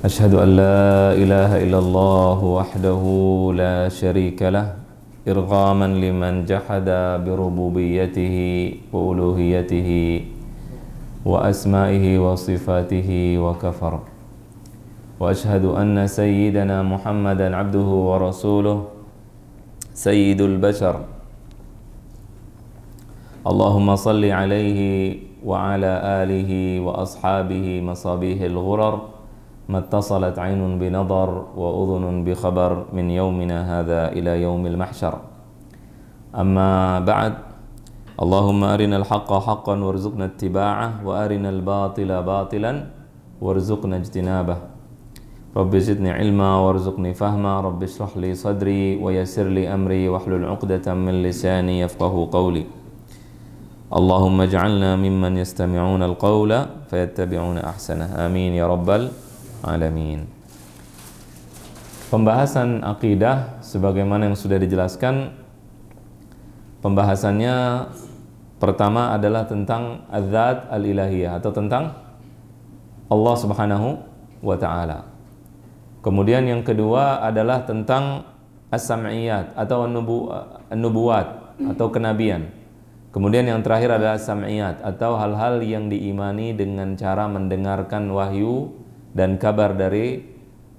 أشهد أن لا إله إلا الله وحده لا شريك له إرغاما لمن جحد بربوبيته وألوهيته وأسمائه وصفاته وكفر وأشهد أن سيدنا محمدا عبده ورسوله سيد البشر اللهم صل عليه وعلى آله وأصحابه مصابيح الغرر ما اتصلت عين بنظر وأذن بخبر من يومنا هذا إلى يوم المحشر أما بعد اللهم أرنا الحق حقا وارزقنا اتباعه وأرنا الباطل باطلا وارزقنا اجتنابه رب زدني علما وارزقني فهما رب اشرح لي صدري ويسر لي أمري واحلل عقدة من لساني يفقه قولي اللهم اجعلنا ممن يستمعون القول فيتبعون أحسنه آمين يا رب العالمين. Pembahasan akidah sebagaimana yang sudah dijelaskan, pembahasannya pertama adalah tentang az-zat al-ilahiyah atau tentang Allah Subhanahu wa taala. Kemudian yang kedua adalah tentang as-sam'iyat atau an-nubuwat atau kenabian. Kemudian yang terakhir adalah sam'iyat atau hal-hal yang diimani dengan cara mendengarkan wahyu dan kabar dari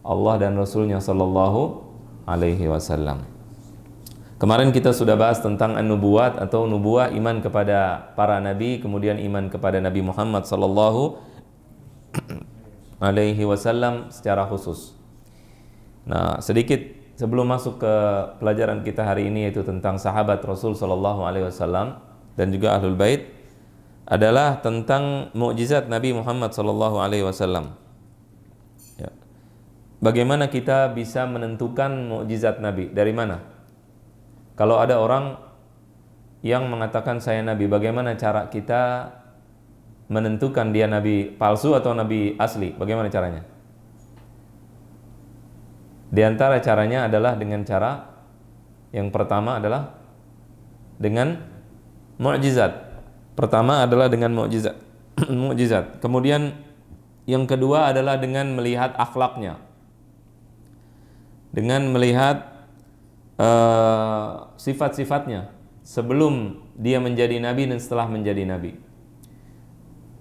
Allah dan Rasulnya Sallallahu Alaihi Wasallam. Kemarin kita sudah bahas tentang an-nubuwat atau nubuwah, iman kepada para nabi, kemudian iman kepada Nabi Muhammad Sallallahu Alaihi Wasallam secara khusus. Nah, sedikit sebelum masuk ke pelajaran kita hari ini, yaitu tentang sahabat Rasul Sallallahu Alaihi Wasallam dan juga Ahlul Bait, adalah tentang mukjizat Nabi Muhammad Sallallahu Alaihi Wasallam. Ya. Bagaimana kita bisa menentukan mukjizat Nabi? Dari mana? Kalau ada orang yang mengatakan saya Nabi, bagaimana cara kita menentukan dia Nabi palsu atau Nabi asli? Bagaimana caranya? Di antara caranya adalah dengan cara yang pertama adalah dengan mukjizat. Pertama adalah dengan mukjizat. Mukjizat. Kemudian yang kedua adalah dengan melihat akhlaknya. Dengan melihat sifat-sifatnya sebelum dia menjadi nabi dan setelah menjadi nabi.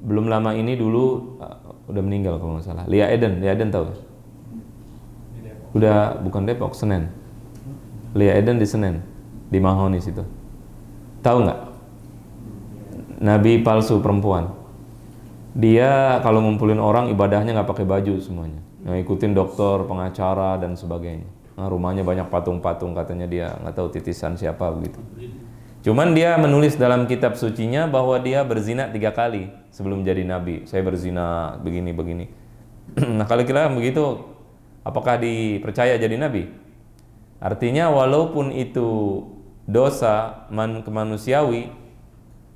Belum lama ini dulu udah meninggal kalau nggak salah. Lia Eden tahu? Udah bukan Depok, Senen. Lia Eden di Senen, di Mahoni situ. Tahu nggak? Nabi palsu perempuan. Dia kalau ngumpulin orang ibadahnya nggak pakai baju semuanya. Ikutin dokter, pengacara dan sebagainya. Nah, rumahnya banyak patung-patung, katanya dia nggak tahu titisan siapa begitu. Cuman dia menulis dalam kitab sucinya bahwa dia berzina 3 kali sebelum jadi nabi. Saya berzina begini-begini. Nah, kalau kira begitu, apakah dipercaya jadi nabi? Artinya walaupun itu dosa kemanusiawi,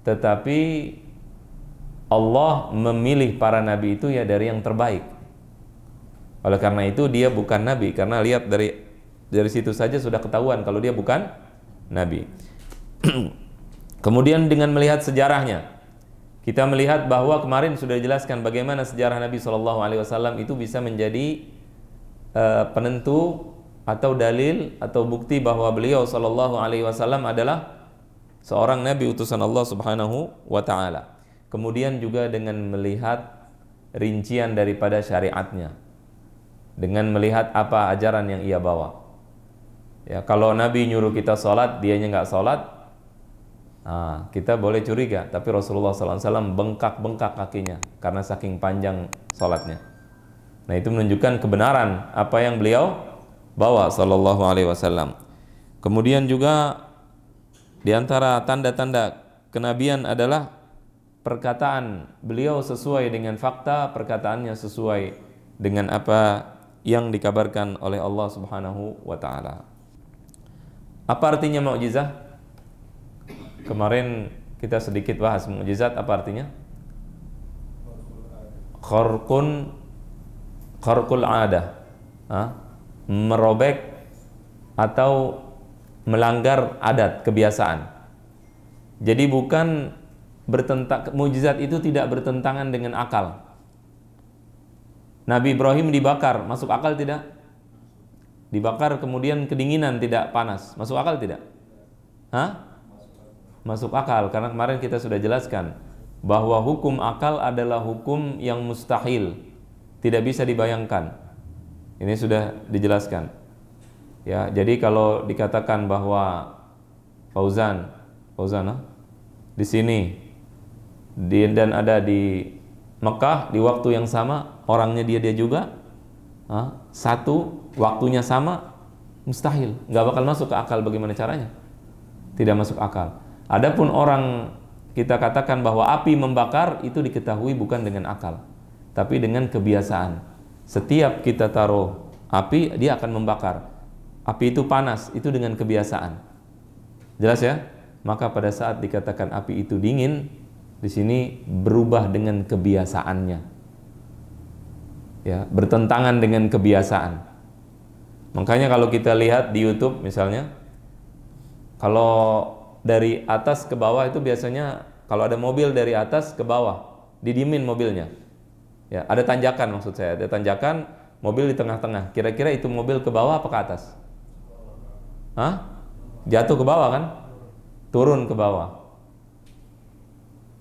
tetapi Allah memilih para nabi itu ya dari yang terbaik. Oleh karena itu dia bukan nabi, karena lihat dari situ saja sudah ketahuan kalau dia bukan nabi. Kemudian dengan melihat sejarahnya, kita melihat bahwa kemarin sudah dijelaskan bagaimana sejarah Nabi Shallallahu Alaihi Wasallam itu bisa menjadi penentu atau dalil atau bukti bahwa beliau Shallallahu Alaihi Wasallam adalah seorang nabi utusan Allah Subhanahu wa taala. Kemudian juga dengan melihat rincian daripada syariatnya, dengan melihat apa ajaran yang ia bawa. Ya, kalau Nabi nyuruh kita sholat, dianya nggak sholat, kita boleh curiga. Tapi Rasulullah SAW bengkak-bengkak kakinya karena saking panjang sholatnya. Nah, itu menunjukkan kebenaran apa yang beliau bawa Sallallahu Alaihi Wasallam. Kemudian juga di antara tanda-tanda kenabian adalah perkataan beliau sesuai dengan fakta, perkataannya sesuai dengan apa yang dikabarkan oleh Allah Subhanahu wa taala. Apa artinya mukjizat? Kemarin kita sedikit bahas mukjizat apa artinya? Kharqul adah. Merobek atau melanggar adat, kebiasaan. Jadi bukan mukjizat itu tidak bertentangan dengan akal. Nabi Ibrahim dibakar, masuk akal tidak? Dibakar kemudian kedinginan, tidak panas, masuk akal tidak? Hah? Masuk akal, karena kemarin kita sudah jelaskan bahwa hukum akal adalah hukum yang mustahil, tidak bisa dibayangkan. Ini sudah dijelaskan. Ya, jadi kalau dikatakan bahwa Fauzan di sini dan ada di Mekah di waktu yang sama, orangnya dia juga, satu waktunya sama, mustahil, nggak bakal masuk ke akal. Bagaimana caranya? Tidak masuk akal. Adapun orang kita katakan bahwa api membakar, itu diketahui bukan dengan akal, tapi dengan kebiasaan. Setiap kita taruh api, dia akan membakar. Api itu panas, itu dengan kebiasaan. Jelas ya? Maka pada saat dikatakan api itu dingin, di sini berubah dengan kebiasaannya. Ya, bertentangan dengan kebiasaan. Makanya kalau kita lihat di YouTube misalnya, kalau dari atas ke bawah itu biasanya kalau ada mobil dari atas ke bawah, didiemin mobilnya. Ya, ada tanjakan, maksud saya, ada tanjakan, mobil di tengah-tengah. Kira-kira itu mobil ke bawah apa ke atas? Jatuh ke bawah kan? Turun ke bawah.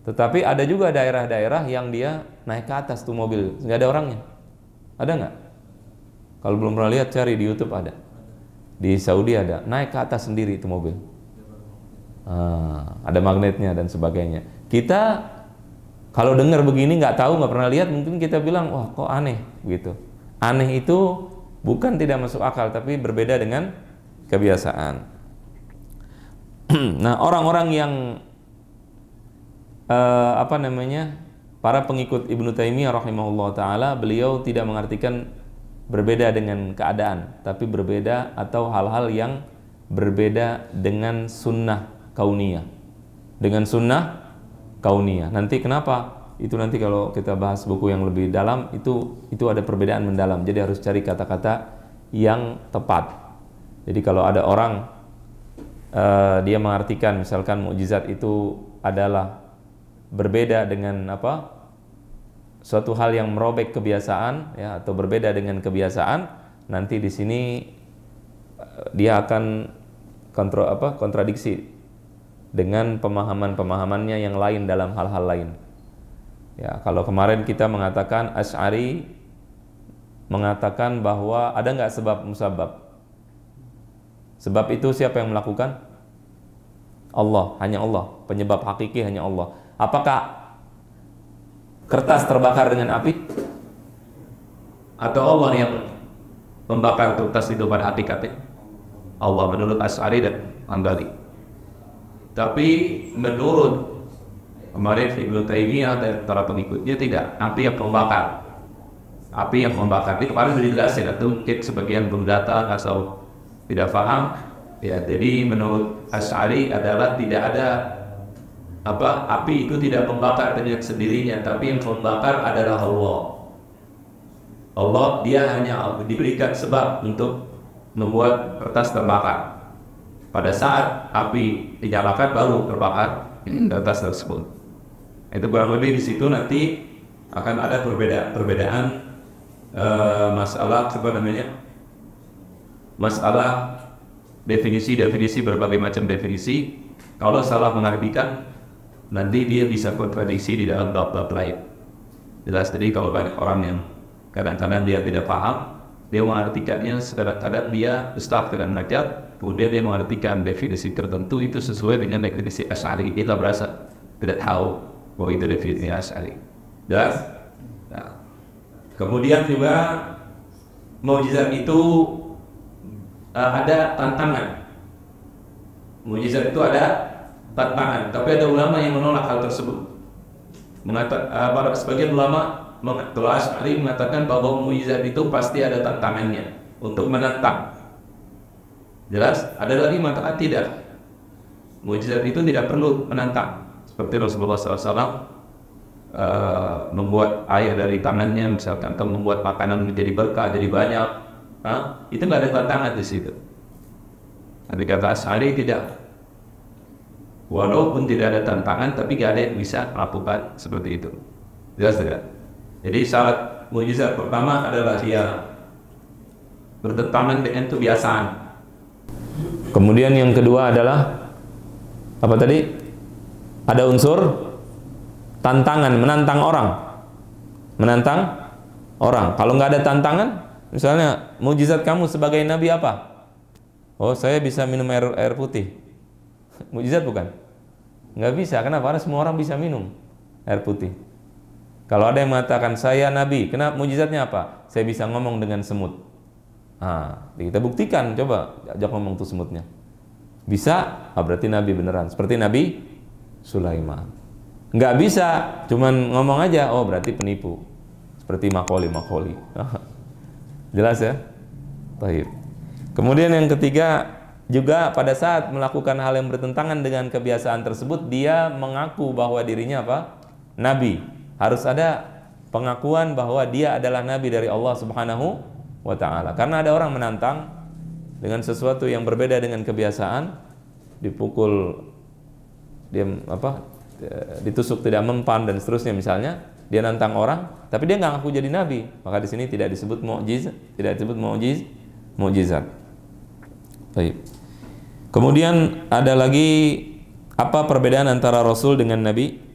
Tetapi ada juga daerah-daerah yang dia naik ke atas tuh mobil, nggak ada orangnya. Ada nggak? Kalau belum pernah lihat, cari di YouTube, ada. Di Saudi ada, naik ke atas sendiri itu mobil. Ada magnetnya dan sebagainya. Kita kalau dengar begini, nggak tahu, nggak pernah lihat, mungkin kita bilang, wah kok aneh gitu. Aneh itu bukan tidak masuk akal, tapi berbeda dengan kebiasaan. Nah, orang-orang yang para pengikut Ibnu Taimiyah rahimahullah ta'ala, beliau tidak mengartikan berbeda dengan keadaan, tapi berbeda atau hal-hal yang berbeda dengan sunnah kauniyah. Dengan sunnah kauniyah. Nanti kenapa? Itu nanti kalau kita bahas buku yang lebih dalam, itu ada perbedaan mendalam. Jadi harus cari kata-kata yang tepat. Jadi kalau ada orang dia mengartikan misalkan mukjizat itu adalah berbeda dengan suatu hal yang merobek kebiasaan, ya, atau berbeda dengan kebiasaan, nanti di sini dia akan kontradiksi dengan pemahamannya yang lain dalam hal-hal lain. Ya, kalau kemarin kita mengatakan Asy'ari mengatakan bahwa ada nggak sebab musabab? Sebab itu siapa yang melakukan? Allah, hanya Allah. Penyebab hakiki hanya Allah. Apakah kertas terbakar dengan api? Atau Allah yang membakar kertas itu pada hakikatnya? Allah, menurut Asy'ari dan Hambali. Tapi menurut kemarin Ibnu Taimiyah dan para pengikutnya tidak. Api yang membakar. Api yang membakar. Ini kemarin sudah dijelasin, itu mungkin sebagian belum datang atau tidak paham. Ya, jadi menurut Asy'ari adalah tidak ada api itu tidak membakar dengan sendirinya, tapi yang membakar adalah Allah. Allah, dia hanya diberikan sebab untuk membuat kertas terbakar. Pada saat api dinyalakan baru terbakar kertas tersebut. Itu kurang lebih di situ nanti akan ada perbedaan masalah masalah definisi berbagai macam definisi. Kalau salah mengartikan, nanti dia bisa kontradiksi di dalam bab-bab lain. Jelas. Jadi kalau banyak orang yang kadang-kadang dia tidak paham, dia mengartikannya, kadang-kadang dia start dengan najat, kemudian dia mengartikan definisi tertentu itu sesuai dengan definisi Asy'ari. Kita berasa tidak tahu bahwa itu definisi Asy'ari. Jelas. Nah, kemudian juga mukjizat itu ada tantangan. Mukjizat itu ada tantangan, tapi ada ulama yang menolak hal tersebut. Sebagian ulama kalau Asy'ari mengatakan bahwa mukjizat itu pasti ada tantangannya untuk menentang. Jelas. Ada lagi mengatakan tidak. Mukjizat itu tidak perlu menentang. Seperti Rasulullah SAW membuat air dari tangannya misalkan, atau membuat makanan menjadi berkah, jadi banyak. Itu nggak ada tantangan di situ. Nanti kata Asy'ari tidak. Walaupun tidak ada tantangan, tapi nggak ada yang bisa melakukan seperti itu. Jelas tidak? Jadi syarat Mukjizat pertama adalah dia bertentangan dengan kebiasaan. Kemudian yang kedua adalah apa tadi? Ada unsur tantangan, menantang orang. Menantang orang. Kalau nggak ada tantangan, misalnya mukjizat kamu sebagai nabi apa? Oh, saya bisa minum air putih. Mukjizat bukan? Nggak bisa. Kenapa? Karena semua orang bisa minum air putih. Kalau ada yang mengatakan saya nabi, kenapa mukjizatnya apa? Saya bisa ngomong dengan semut. Nah, kita buktikan, coba ajak ngomong tuh semutnya. Bisa? Berarti nabi beneran. Seperti Nabi Sulaiman. Nggak bisa, cuman ngomong aja. Oh, berarti penipu. Seperti Makoli. Jelas ya? Baik. Kemudian yang ketiga, juga pada saat melakukan hal yang bertentangan dengan kebiasaan tersebut, dia mengaku bahwa dirinya apa? Nabi. Harus ada pengakuan bahwa dia adalah nabi dari Allah Subhanahu wa ta'ala. Karena ada orang menantang dengan sesuatu yang berbeda dengan kebiasaan, dipukul, dia ditusuk tidak mempan dan seterusnya misalnya, dia nantang orang, tapi dia nggak ngaku jadi nabi, maka di sini tidak disebut mukjizat. Baik. Kemudian ada lagi, apa perbedaan antara Rasul dengan Nabi?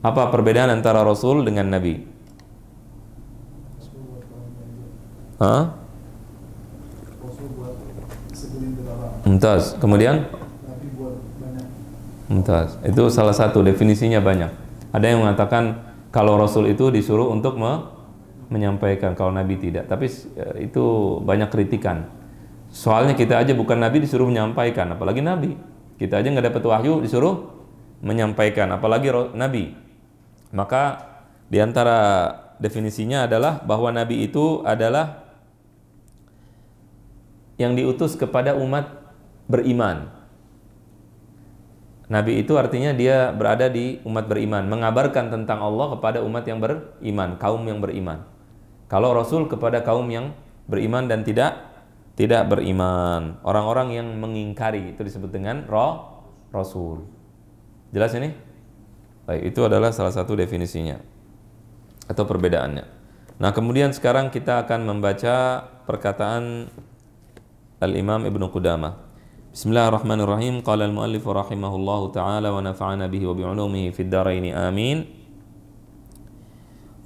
Apa perbedaan antara Rasul dengan Nabi? Hah? Mumtaz. Kemudian? Mumtaz. Itu salah satu, definisinya banyak. Ada yang mengatakan kalau Rasul itu disuruh untuk menyampaikan, kalau Nabi tidak. Tapi itu banyak kritikan. Soalnya kita aja bukan Nabi disuruh menyampaikan, apalagi Nabi. Kita aja nggak dapat wahyu disuruh menyampaikan, apalagi Nabi. Maka diantara definisinya adalah bahwa Nabi itu adalah yang diutus kepada umat beriman. Nabi itu artinya dia berada di umat beriman, mengabarkan tentang Allah kepada umat yang beriman, kaum yang beriman. Kalau Rasul kepada kaum yang beriman dan tidak beriman, orang-orang yang mengingkari, itu disebut dengan Rasul. Jelas ini? Baik, itu adalah salah satu definisinya atau perbedaannya. Nah, kemudian sekarang kita akan membaca perkataan Al-Imam Ibnu Qudamah. Bismillahirrahmanirrahim. Qala al-muallif rahimahullahu taala wa nafa'ana bihi wa bi'ulumihi fid dharain amin.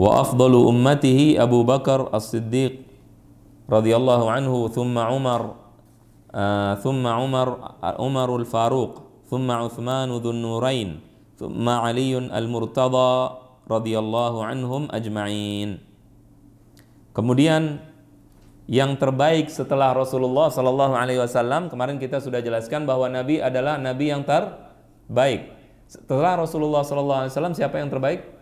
Wa afdalu ummatihi Abu Bakar As-Siddiq radhiyallahu anhu, thumma Umarul Faruq, thumma Uthman dzun nurain, thumma Aliun al-Murtada radhiyallahu anhum ajma'in. Kemudian yang terbaik setelah Rasulullah sallallahu alaihi wasallam, kemarin kita sudah jelaskan bahwa Nabi adalah Nabi yang terbaik. Setelah Rasulullah sallallahu alaihi wasallam, siapa yang terbaik?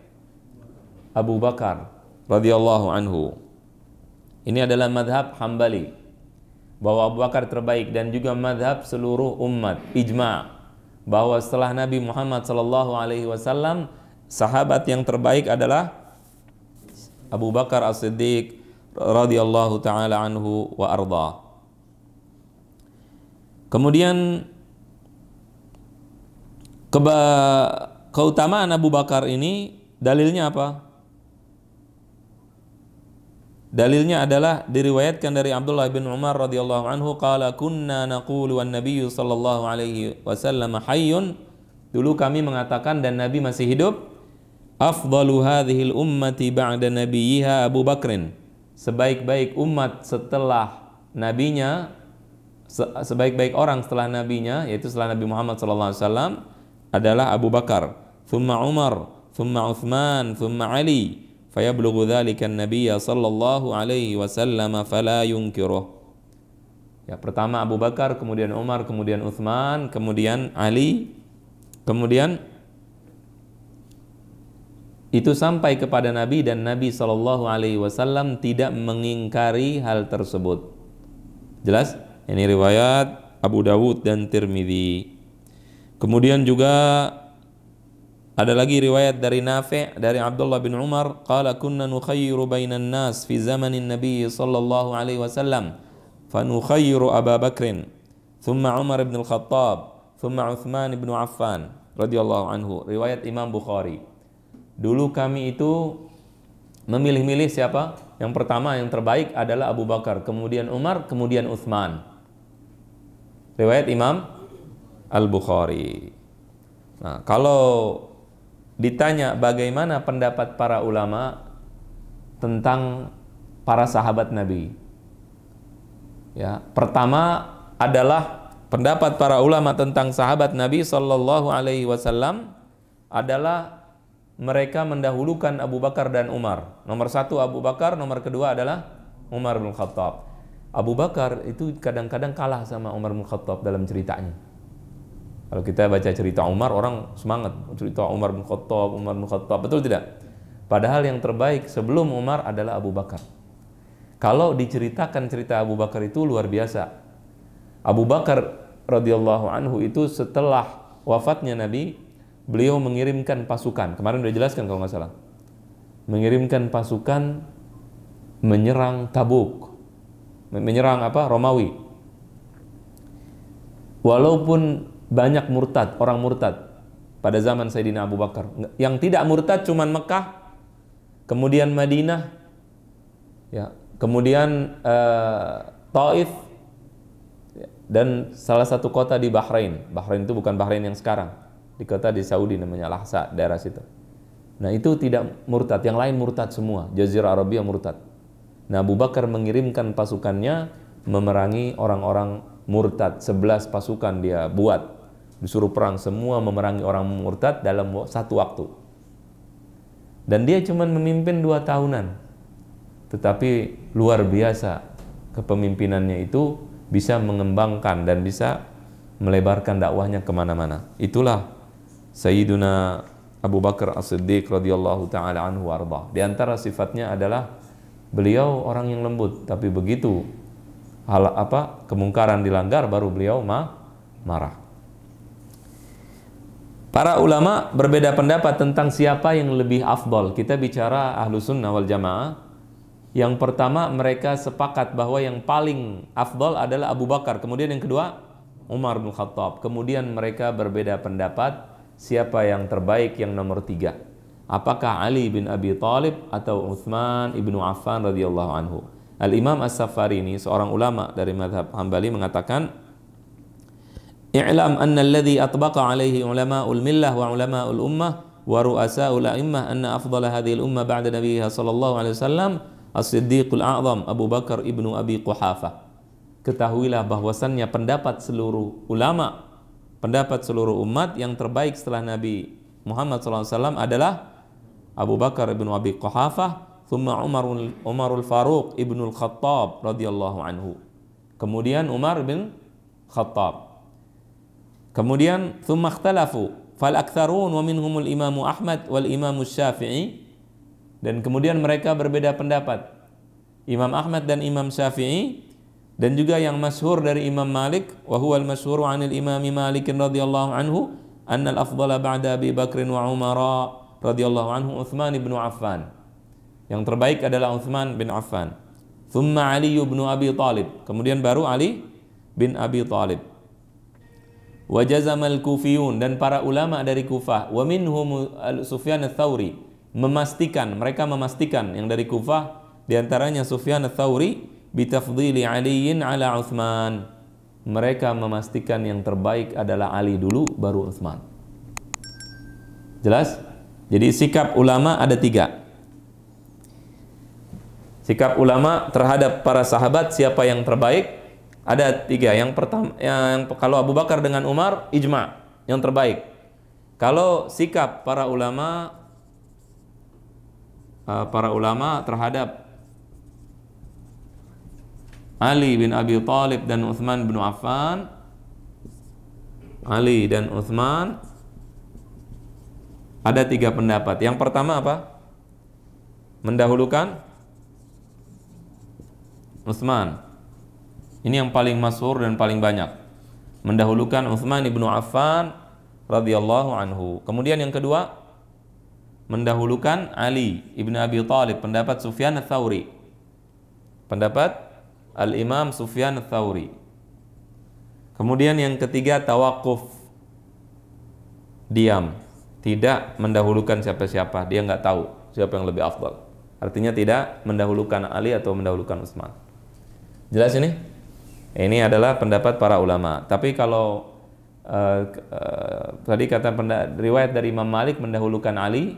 Abu Bakar radhiyallahu anhu. Ini adalah madhab Hambali, bahwa Abu Bakar terbaik, dan juga madhab seluruh umat, ijma', bahwa setelah Nabi Muhammad sallallahu alaihi wasallam, sahabat yang terbaik adalah Abu Bakar As-Siddiq radhiyallahu taala anhu wa arda. Kemudian keutamaan Abu Bakar ini dalilnya apa? Dalilnya adalah diriwayatkan dari Abdullah bin Umar radhiyallahu anhu, qala kunna naqulu wan nabiyyu sallallahu alaihi wasallam hayyun. Dulu kami mengatakan dan Nabi masih hidup, afdalu hadhil ummati ba'da nabiyha Abu Bakrin. Sebaik-baik umat setelah nabinya, sebaik-baik orang setelah nabinya, yaitu setelah Nabi Muhammad sallallahu alaihi wasallam adalah Abu Bakar, thumma Umar, thumma Uthman, thumma Ali. Fayablughu dzalika an-nabiyya sallallahu alaihi wasallam fala yunkiruh. Ya, pertama Abu Bakar, kemudian Umar, kemudian Uthman, kemudian Ali, kemudian itu sampai kepada Nabi, dan Nabi sallallahu alaihi wasallam tidak mengingkari hal tersebut. Jelas? Ini riwayat Abu Dawud dan Tirmidzi. Kemudian juga ada lagi riwayat dari Nafi' dari Abdullah bin Umar, qala kunna nukhayyiru bainan nas fi zamanin Nabi sallallahu alaihi wasallam, fa nukhayyiru Abu Bakrin, thumma Umar bin Al-Khattab, thumma Uthman bin Affan radhiyallahu anhu. Riwayat Imam Bukhari. dulu kami itu memilih-milih siapa? Yang pertama yang terbaik adalah Abu Bakar, kemudian Umar, kemudian Utsman. Riwayat Imam Al-Bukhari. Nah, kalau ditanya bagaimana pendapat para ulama tentang para sahabat Nabi, ya, pertama adalah pendapat para ulama tentang sahabat Nabi Sallallahu Alaihi Wasallam adalah mereka mendahulukan Abu Bakar dan Umar. Nomor satu Abu Bakar, nomor kedua adalah Umar bin Khattab. Abu Bakar itu kadang-kadang kalah sama Umar bin Khattab dalam ceritanya. Kalau kita baca cerita Umar, orang semangat cerita Umar bin Khattab, betul tidak? Padahal yang terbaik sebelum Umar adalah Abu Bakar. Kalau diceritakan cerita Abu Bakar itu luar biasa. Abu Bakar radhiyallahu anhu itu setelah wafatnya Nabi, beliau mengirimkan pasukan. Kemarin udah jelaskan kalau nggak salah. Mengirimkan pasukan menyerang Tabuk. Menyerang apa? Romawi. Walaupun banyak murtad, orang murtad pada zaman Sayyidina Abu Bakar. Yang tidak murtad cuman Mekah, kemudian Madinah, ya, kemudian Taif, dan salah satu kota di Bahrain. Bahrain itu bukan Bahrain yang sekarang, di kota di Saudi namanya Al-Ahsa, daerah situ. Nah itu tidak murtad, yang lain murtad semua, Jazirah Arabia murtad. Nah Abu Bakar mengirimkan pasukannya memerangi orang-orang murtad. 11 pasukan dia buat, disuruh perang semua memerangi orang murtad dalam satu waktu. Dan dia cuma memimpin 2 tahunan, tetapi luar biasa kepemimpinannya itu, bisa mengembangkan dan bisa melebarkan dakwahnya kemana-mana. Itulah Sayyiduna Abu Bakar As-Siddiq radhiyallahu ta'ala anhu warḍah. Di antara sifatnya adalah beliau orang yang lembut, tapi begitu kemungkaran dilanggar baru beliau marah. Para ulama berbeda pendapat tentang siapa yang lebih afdal. Kita bicara Ahlus Sunnah wal Jamaah. Yang pertama, mereka sepakat bahwa yang paling afdal adalah Abu Bakar. Kemudian yang kedua, Umar bin Khattab. Kemudian mereka berbeda pendapat siapa yang terbaik, yang nomor 3. Apakah Ali bin Abi Thalib atau Utsman ibnu Affan radhiyallahu anhu. Al-Imam As-Safarini, seorang ulama dari mazhab Hambali, mengatakan, "I'lam anna alladhi atbaqa alaihi ulama'ul millah wa ulama'ul ummah wa ru'asa'ul a'immah anna afdala hadhihi al-ummah ba'da nabiyha sallallahu alaihi wasallam As-Siddiqul A'zam Abu Bakar ibnu Abi Quhafah." Ketahuilah bahwasannya pendapat seluruh ulama, pendapat seluruh umat, yang terbaik setelah Nabi Muhammad SAW adalah Abu Bakar ibnu Abi Quhafah, thumma Umarul Faruq ibnu Al-Khattab radhiyallahu anhu. Kemudian Umar bin Khattab. Kemudian thumma ikhtalafu fal aktsarun wa minhumul Imamu Ahmad wal Imamu Syafi'i. Dan kemudian mereka berbeda pendapat, Imam Ahmad dan Imam Syafi'i, dan juga yang masyhur dari Imam Malik, wa huwa al-masyhuru 'anil Imam Malik radhiyallahu anhu anna al-afdhala ba'da Abi Bakr wa Umar radhiyallahu anhu Utsman bin Affan. Yang terbaik adalah Utsman bin Affan. Thumma Ali bin Abi Thalib. Kemudian baru Ali bin Abi Thalib. Wa jazama al-Kufiyun, dan para ulama dari Kufah, wa minhum Sufyan ats-Tsauri, mereka memastikan yang dari Kufah, diantaranya Sufyan ats-Tsauri, bitafdhili Aliin ala Utsman. Mereka memastikan yang terbaik adalah Ali dulu, baru Utsman. Jelas? Jadi sikap ulama ada 3. Sikap ulama terhadap para sahabat, siapa yang terbaik, ada 3. Yang pertama, kalau Abu Bakar dengan Umar, ijma', yang terbaik. Kalau sikap para ulama terhadap Ali bin Abi Thalib dan Utsman bin Affan, Ali dan Utsman, ada 3 pendapat. Yang pertama apa? Mendahulukan Utsman. Ini yang paling masyhur dan paling banyak. Mendahulukan Utsman ibnu Affan radhiyallahu anhu. Kemudian yang kedua, mendahulukan Ali ibn Abi Thalib, pendapat Sufyan ats-Tsauri, pendapat Al-Imam Sufyan ats-Tsauri. Kemudian yang ketiga, tawakuf, diam, tidak mendahulukan siapa-siapa. Dia nggak tahu siapa yang lebih afdal. Artinya tidak mendahulukan Ali atau mendahulukan Utsman. Jelas ini? Ini adalah pendapat para ulama. Tapi kalau tadi kata riwayat dari Imam Malik mendahulukan Ali.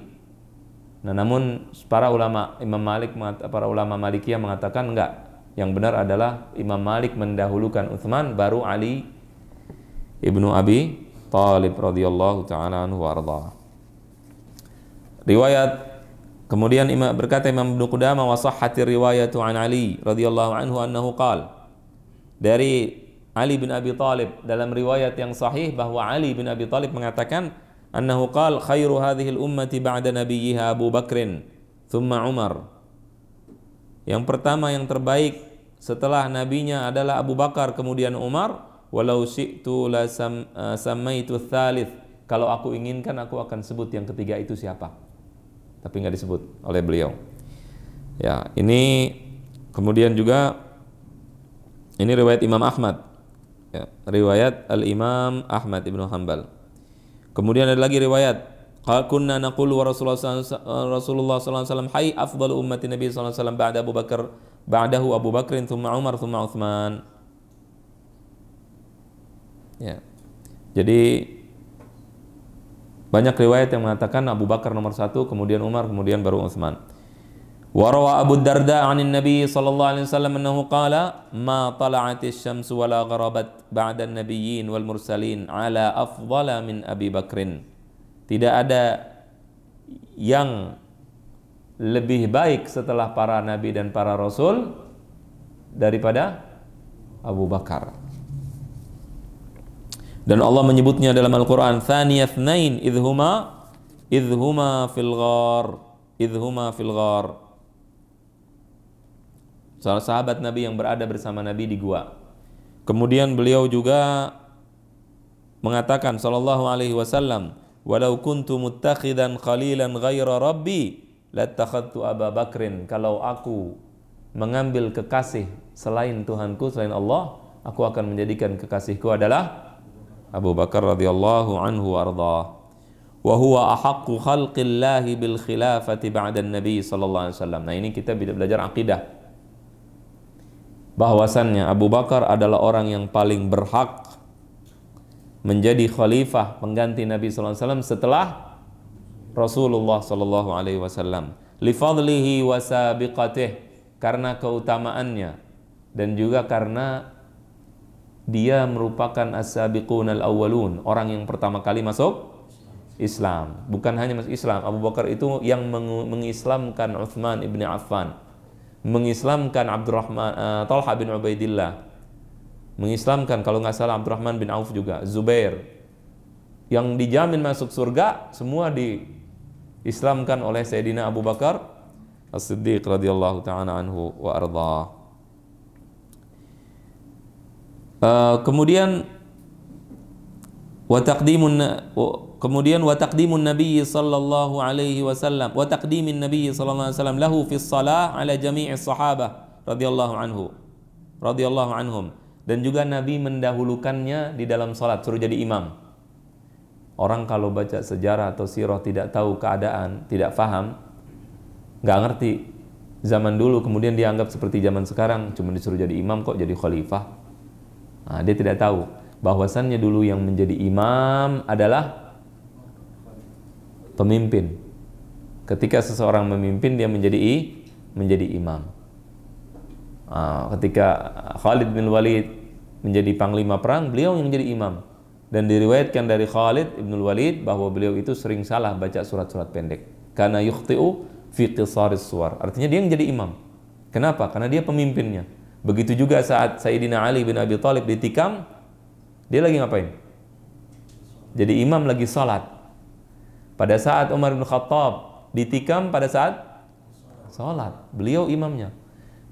Nah, namun para ulama para ulama Malikiyah mengatakan enggak. Yang benar adalah Imam Malik mendahulukan Utsman baru Ali ibnu Abi Thalib radhiyallahu taala anhu warḍah. Riwayat kemudian berkata Imam Ibnu Qudamah wa sahhatir riwayatu an Ali radhiyallahu anhu annahu qala, dari Ali bin Abi Thalib dalam riwayat yang sahih bahwa Ali bin Abi Thalib mengatakan annahu qala khairu hadhihi al-ummati ba'da nabiyyiha Abu Bakrin thumma Umar. Yang pertama yang terbaik setelah nabinya adalah Abu Bakar kemudian Umar. Walau syi'tu la samaitu tsalits. Kalau aku inginkan aku akan sebut yang ketiga itu siapa. Tapi nggak disebut oleh beliau. Ya, ini kemudian juga ini riwayat Imam Ahmad. Ya, riwayat Al-Imam Ahmad Ibnu Hanbal. Kemudian ada lagi riwayat kunna naqulu wa Rasulullah sallallahu alaihi wasallam hayy afdalu ummati Nabi sallallahu alaihi wasallam ba'da Abu Bakar ba'dahu Abu Bakrin thumma Umar thumma Utsman. Ya. Jadi banyak riwayat yang mengatakan Abu Bakar nomor 1, kemudian Umar, kemudian baru Utsman. Wa rawa Abu Darda 'anil Nabi sallallahu alaihi wasallam annahu qala ma tala'atis syamsu wa la gharabat ba'da an-nabiyyin wal mursalin 'ala afdala min Abi Bakrin. Tidak ada yang lebih baik setelah para nabi dan para rasul daripada Abu Bakar. Dan Allah menyebutnya dalam Al-Quran, Thaniyatnain idhuma fil ghar. Sahabat Nabi yang berada bersama Nabi di gua. Kemudian beliau juga mengatakan sallallahu alaihi wasallam, walau kuntu muttakhidan khalilan ghaira rabbi lattakhadtu Abu Bakrin. Kalau aku mengambil kekasih selain Tuhanku, selain Allah, aku akan menjadikan kekasihku adalah Abu Bakar radhiyallahu anhu warḍah. Wa huwa ahaqqu khalqillahi bil khilafati ba'da an-nabi sallallahu alaihi wasallam. Nah, ini kita belajar akidah. Bahwasannya Abu Bakar adalah orang yang paling berhak menjadi khalifah pengganti Nabi sallallahu alaihi wasallam setelah Rasulullah sallallahu alaihi wasallam. Li fadlihi wa sabiqatih, karena keutamaannya dan juga karena dia merupakan as-sabiqun al-awwalun, orang yang pertama kali masuk Islam. Bukan hanya masuk Islam, Abu Bakar itu yang mengislamkan Utsman ibn Affan, mengislamkan Talha bin Ubaidillah, mengislamkan kalau nggak salah Abdurrahman bin Auf juga, Zubair, yang dijamin masuk surga semua diislamkan oleh Sayyidina Abu Bakar As-Siddiq radhiyallahu ta'ala anhu wa ardhah. Kemudian wa taqdimun Nabi sallallahu alaihi wasallam wa taqdimin Nabi sallallahu alaihi wasallam lahu fi shalah ala jami'i sahabah radhiyallahu anhum. Dan juga Nabi mendahulukannya di dalam salat, suruh jadi imam. Orang kalau baca sejarah atau sirah tidak tahu keadaan, tidak faham, nggak ngerti zaman dulu, kemudian dianggap seperti zaman sekarang, cuma disuruh jadi imam kok jadi khalifah. Nah, dia tidak tahu bahwasannya dulu yang menjadi imam adalah pemimpin. Ketika seseorang memimpin, dia menjadi imam. Ketika Khalid bin Walid menjadi panglima perang, beliau yang menjadi imam. Dan diriwayatkan dari Khalid bin Walid bahwa beliau itu sering salah baca surat-surat pendek. Karena yukhti'u fi qisaris suwar. Artinya dia yang jadi imam. Kenapa? Karena dia pemimpinnya. Begitu juga saat Sayyidina Ali bin Abi Thalib ditikam, dia lagi ngapain? Jadi imam lagi salat. Pada saat Umar bin Khattab ditikam pada saat salat, beliau imamnya.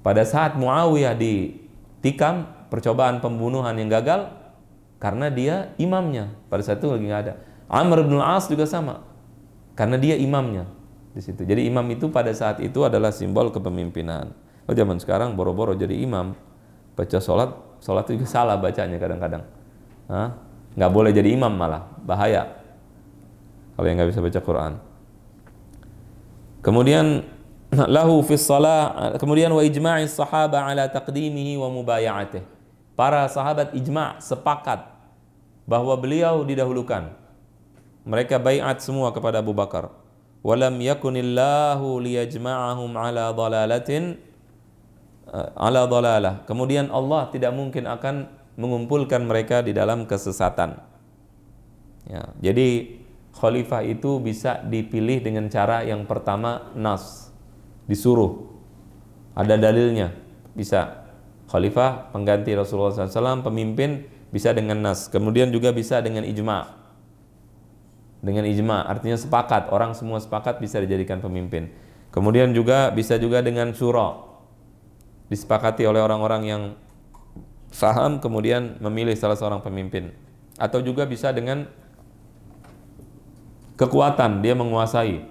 Pada saat Muawiyah ditikam, percobaan pembunuhan yang gagal, karena dia imamnya. Pada saat itu lagi nggak ada. Amr bin Al-As juga sama, karena dia imamnya di situ. Jadi imam itu pada saat itu adalah simbol kepemimpinan. Oh, zaman sekarang boro-boro jadi imam, baca sholat juga salah bacanya kadang-kadang. Nggak boleh jadi imam, malah bahaya. kalau yang nggak bisa baca Quran. Kemudian lahu fis shalah, kemudian wa ijma'is sahaba ala taqdimihi wa mubaya'atih. Para sahabat ijma' sepakat bahwa beliau didahulukan. Mereka baiat semua kepada Abu Bakar. Walam yakunillahu liyajma'ahum ala dhalalah. Kemudian Allah tidak mungkin akan mengumpulkan mereka di dalam kesesatan. Ya, jadi khalifah itu bisa dipilih dengan cara yang pertama nas, disuruh, ada dalilnya, bisa. Khalifah pengganti Rasulullah SAW, pemimpin, bisa dengan nas. Kemudian juga bisa dengan ijma'. Dengan ijma' artinya sepakat, orang semua sepakat bisa dijadikan pemimpin. Kemudian juga bisa juga dengan syura, disepakati oleh orang-orang yang paham kemudian memilih salah seorang pemimpin. Atau juga bisa dengan kekuatan, dia menguasai,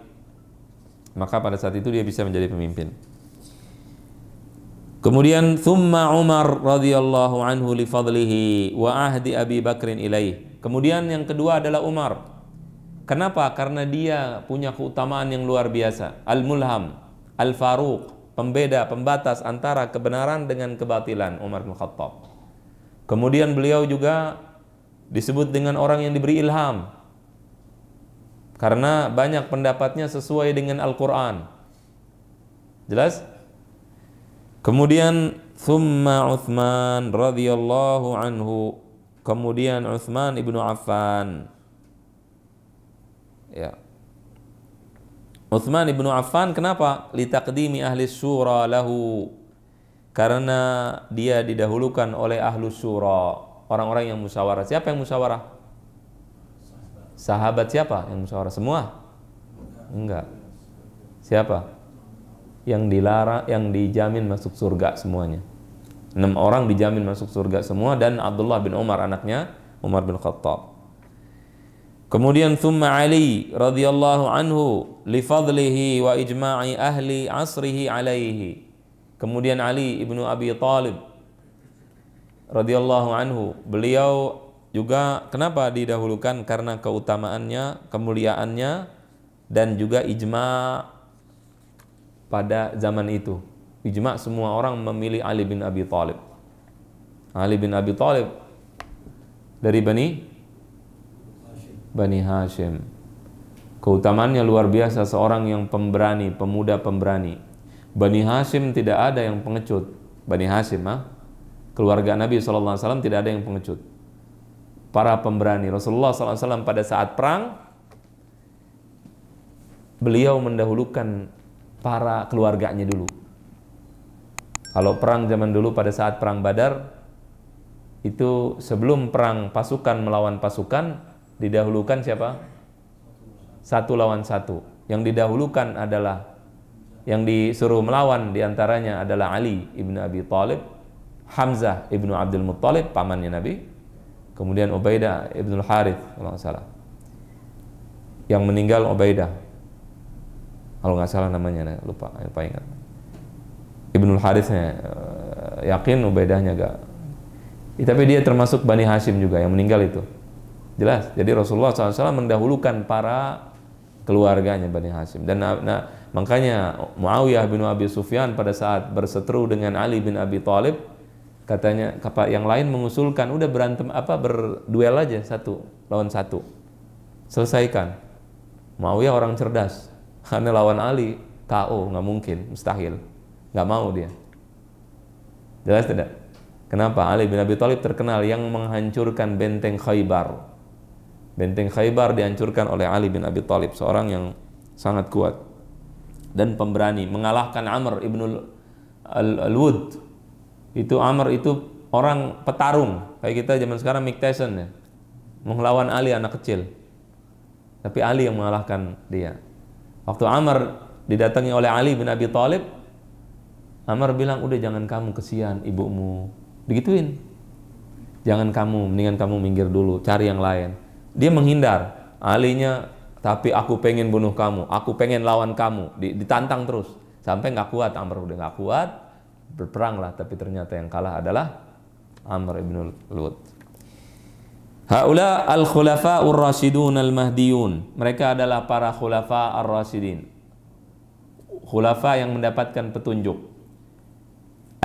maka pada saat itu dia bisa menjadi pemimpin. Kemudian thumma Umar radhiyallahu anhu li fadlihi wa ahdi Abi Bakrin ilaih. Kemudian yang kedua adalah Umar. Kenapa? Karena dia punya keutamaan yang luar biasa. Al-Mulham, Al-Faruq, pembeda, pembatas antara kebenaran dengan kebatilan, Umar bin Khattab. Kemudian beliau juga disebut dengan orang yang diberi ilham, karena banyak pendapatnya sesuai dengan Al-Quran. Jelas? Kemudian thumma Uthman radhiyallahu anhu. Kemudian Uthman ibnu Affan. Ya. Uthman ibnu Affan kenapa? Litaqdimi ahli syura lahu. Karena dia didahulukan oleh ahlu syura, orang-orang yang musyawarah. Siapa yang musyawarah? Sahabat siapa yang musyawarah? Semua? Enggak. Siapa? Yang dilarang, yang dijamin masuk surga semuanya. 6 orang dijamin masuk surga semua, dan Abdullah bin Umar anaknya Umar bin Khattab. Kemudian thumma Ali radhiyallahu anhu li fadlihi wa ijma'i ahli asrihi alaihi. Kemudian Ali ibnu Abi Thalib radhiyallahu anhu, beliau juga kenapa didahulukan? Karena keutamaannya, kemuliaannya, dan juga ijma' pada zaman itu. Ijma' semua orang memilih Ali bin Abi Thalib. Ali bin Abi Thalib dari Bani Hashim. Keutamaannya luar biasa, seorang yang pemberani, pemuda pemberani. Bani Hashim tidak ada yang pengecut. Bani Hashim, keluarga Nabi SAW tidak ada yang pengecut. Para pemberani. Rasulullah SAW pada saat perang, beliau mendahulukan para keluarganya dulu. Kalau perang zaman dulu pada saat perang Badar, itu sebelum perang pasukan melawan pasukan, didahulukan siapa? 1 lawan 1. Yang didahulukan adalah, yang disuruh melawan diantaranya adalah Ali ibnu Abi Thalib, Hamzah ibnu Abdul Muttalib, pamannya Nabi, kemudian Ubaidah ibnu Harith kalau nggak salah. Yang meninggal Ubaidah, kalau nggak salah namanya, lupa ingat. Ibnu Harithnya yakin, Ubaidahnya enggak. Tapi dia termasuk Bani Hashim juga yang meninggal itu. Jelas. Jadi Rasulullah SAW mendahulukan para keluarganya Bani Hashim. Dan makanya Muawiyah bin Abi Sufyan pada saat berseteru dengan Ali bin Abi Thalib, katanya yang lain mengusulkan, udah berantem berduel aja 1 lawan 1, selesaikan. Muawiyah orang cerdas, karena lawan Ali KO, nggak mungkin, mustahil, nggak mau dia. Jelas tidak? Kenapa? Ali bin Abi Thalib terkenal yang menghancurkan benteng Khaybar. Benteng Khaybar dihancurkan oleh Ali bin Abi Thalib, seorang yang sangat kuat dan pemberani, mengalahkan Amr ibn al-Wud. Itu Amr itu orang petarung kayak kita zaman sekarang, Mike Tyson ya, melawan Ali anak kecil, tapi Ali yang mengalahkan dia. Waktu Amr didatangi oleh Ali bin Abi Thalib, Amr bilang, udah jangan kamu, kesian ibumu, digituin, jangan kamu, mendingan kamu minggir dulu, cari yang lain. Dia menghindar. Alinya, tapi aku pengen bunuh kamu, aku pengen lawan kamu, ditantang terus sampai nggak kuat. Amr udah nggak kuat, berperang lah, tapi ternyata yang kalah adalah Amr ibn Lu'ud. Haula al-khulafa'ur rasyidun al-mahdiyun. Mereka adalah para khulafa ar-rasyidin. Khulafa yang mendapatkan petunjuk.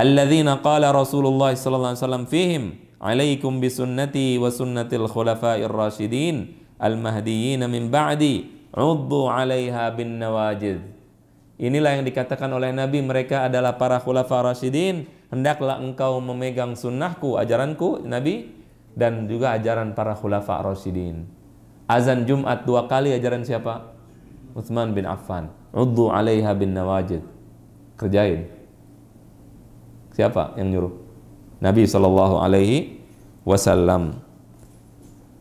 Alladzina qala Rasulullah sallallahu alaihi wasallam fihim, "Alaikum bisunnati wa sunnatil khulafa'ir rasyidin al-mahdiyyin min ba'di, 'uddu 'alaiha bin nawajid." Inilah yang dikatakan oleh Nabi, mereka adalah para khulafa rasyidin, hendaklah engkau memegang sunnahku, ajaranku Nabi, dan juga ajaran para khulafa rasyidin. Azan Jumat 2 kali, ajaran siapa? Utsman bin Affan. Uddu 'alaiha bin nawajid. Kerjain. Siapa yang nyuruh? Nabi sallallahu alaihi wasallam.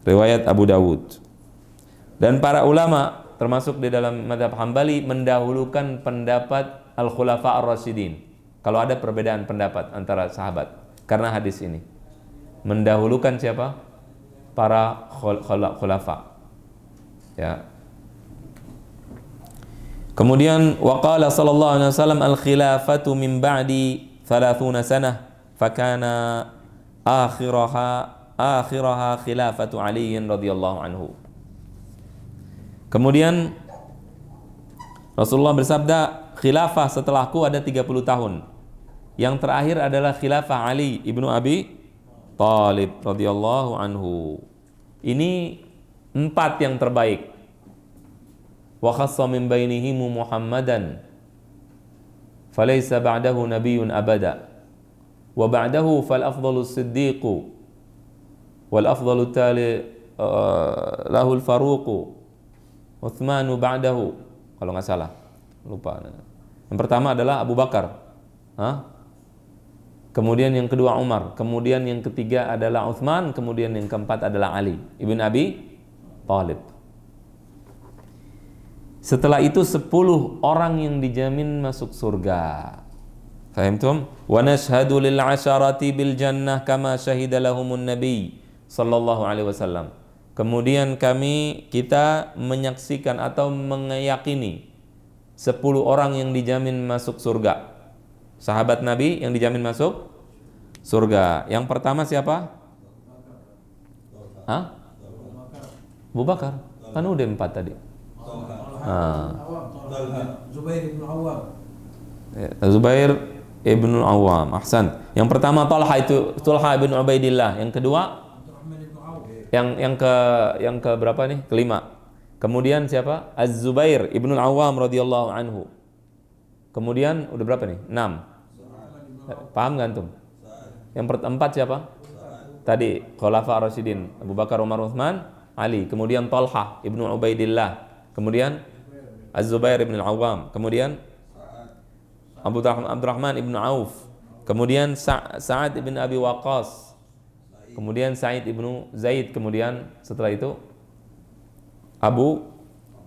Riwayat Abu Dawud. Dan para ulama termasuk di dalam mazhab Hambali mendahulukan pendapat al-khulafa ar-rasyidin. Kalau ada perbedaan pendapat antara sahabat karena hadis ini. Mendahulukan siapa? Para khulafa. Ya. Kemudian waqala sallallahu alaihi wasallam al-khilafatu min ba'di 30 sanah fakana akhiraha khilafatu Ali radhiyallahu anhu. Kemudian Rasulullah bersabda, khilafah setelahku ada 30 tahun. Yang terakhir adalah khilafah Ali ibnu Abi Thalib radhiyallahu anhu. Ini 4 yang terbaik. Wa khassa min bainihim Muhammadan falaysa ba'dahu nabiyyun abada. Wa ba'dahu fal afdalu as-siddiq wal afdalu tali lahu al-faruq Utsmanu ba'dahu, kalau nggak salah, lupa. Yang pertama adalah Abu Bakar, kemudian yang kedua Umar, kemudian yang ketiga adalah Utsman, kemudian yang keempat adalah Ali ibn Abi Thalib. Setelah itu 10 orang yang dijamin masuk surga. Fahimtum? Wa nashhadu lil 'asharati bil jannah kama syahida lahumun nabi sallallahu alaihi wasallam. Kemudian kita menyaksikan atau meyakini 10 orang yang dijamin masuk surga. Sahabat Nabi yang dijamin masuk surga. Yang pertama siapa? Abu Bakar. Kan udah 4 tadi. Zubair ibn Awam. Zubair ibn Awam. Ahsan. Yang pertama Talha ibn Ubaidillah. Yang kedua yang ke berapa nih? Kelima. Kemudian siapa? Az-Zubair ibn Awam radhiyallahu anhu. Kemudian udah berapa nih? 6. Paham nggak antum? Yang keempat siapa? Tadi Khulafa Rasyidin, Abu Bakar, Umar, Utsman, Ali. Kemudian Talha ibn Ubaidillah. Kemudian Az-Zubair ibn Awam. Kemudian Abdurrahman ibn Auf. Kemudian Sa'ad ibn Abi Waqqas. Kemudian Sa'id ibnu Zaid. Kemudian setelah itu Abu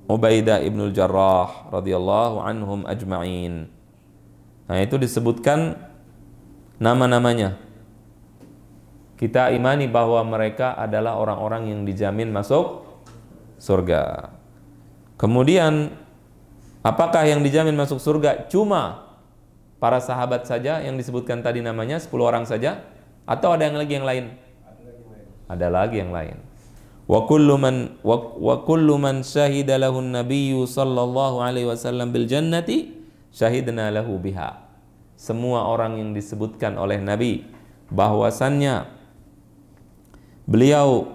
Ubaidah ibnul Jarrah radhiyallahu anhum ajma'in. Nah, itu disebutkan nama-namanya. Kita imani bahwa mereka adalah orang-orang yang dijamin masuk surga. Kemudian apakah yang dijamin masuk surga cuma para sahabat saja yang disebutkan tadi namanya 10 orang saja, atau ada yang lain? Ada lagi yang lain. Wa kullu man syahida lahu an-nabiyyu sallallahu alaihi wasallam bil jannati syahidna lahu biha. Semua orang yang disebutkan oleh Nabi bahwasannya beliau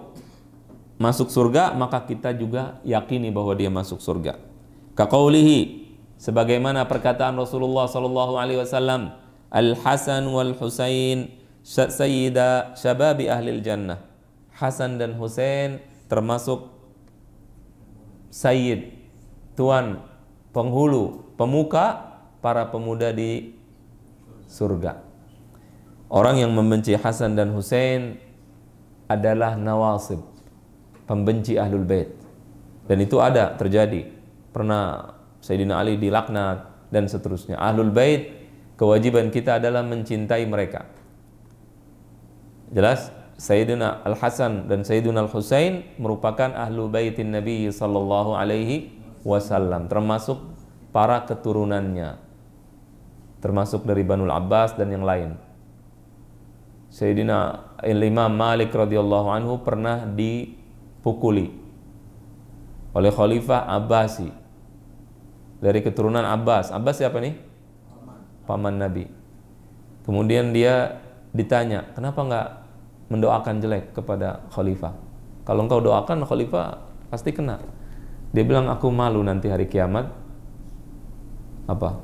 masuk surga, maka kita juga yakini bahwa dia masuk surga. Kaqaulihi, sebagaimana perkataan Rasulullah sallallahu alaihi wasallam, Al-Hasan wal Husain sayyida syababi ahlil jannah. Hasan dan Husain termasuk sayyid, tuan, penghulu, pemuka para pemuda di surga. Orang yang membenci Hasan dan Husain adalah nawasib, pembenci ahlul bait. Dan itu ada terjadi. Pernah Sayyidina Ali dilaknat dan seterusnya. Ahlul bait, kewajiban kita adalah mencintai mereka. Jelas? Sayyidina Al-Hasan dan Sayyidina Al-Husain merupakan ahlu baitin Nabi sallallahu alaihi wasallam, termasuk para keturunannya, termasuk dari Banul Abbas dan yang lain. Sayyidina Imam Malik radhiyallahu anhu pernah dipukuli oleh Khalifah Abbasi dari keturunan Abbas. Abbas siapa nih? Paman Nabi. Kemudian dia ditanya, kenapa nggak mendoakan jelek kepada Khalifah? Kalau engkau doakan Khalifah pasti kena. Dia bilang, aku malu nanti hari kiamat apa?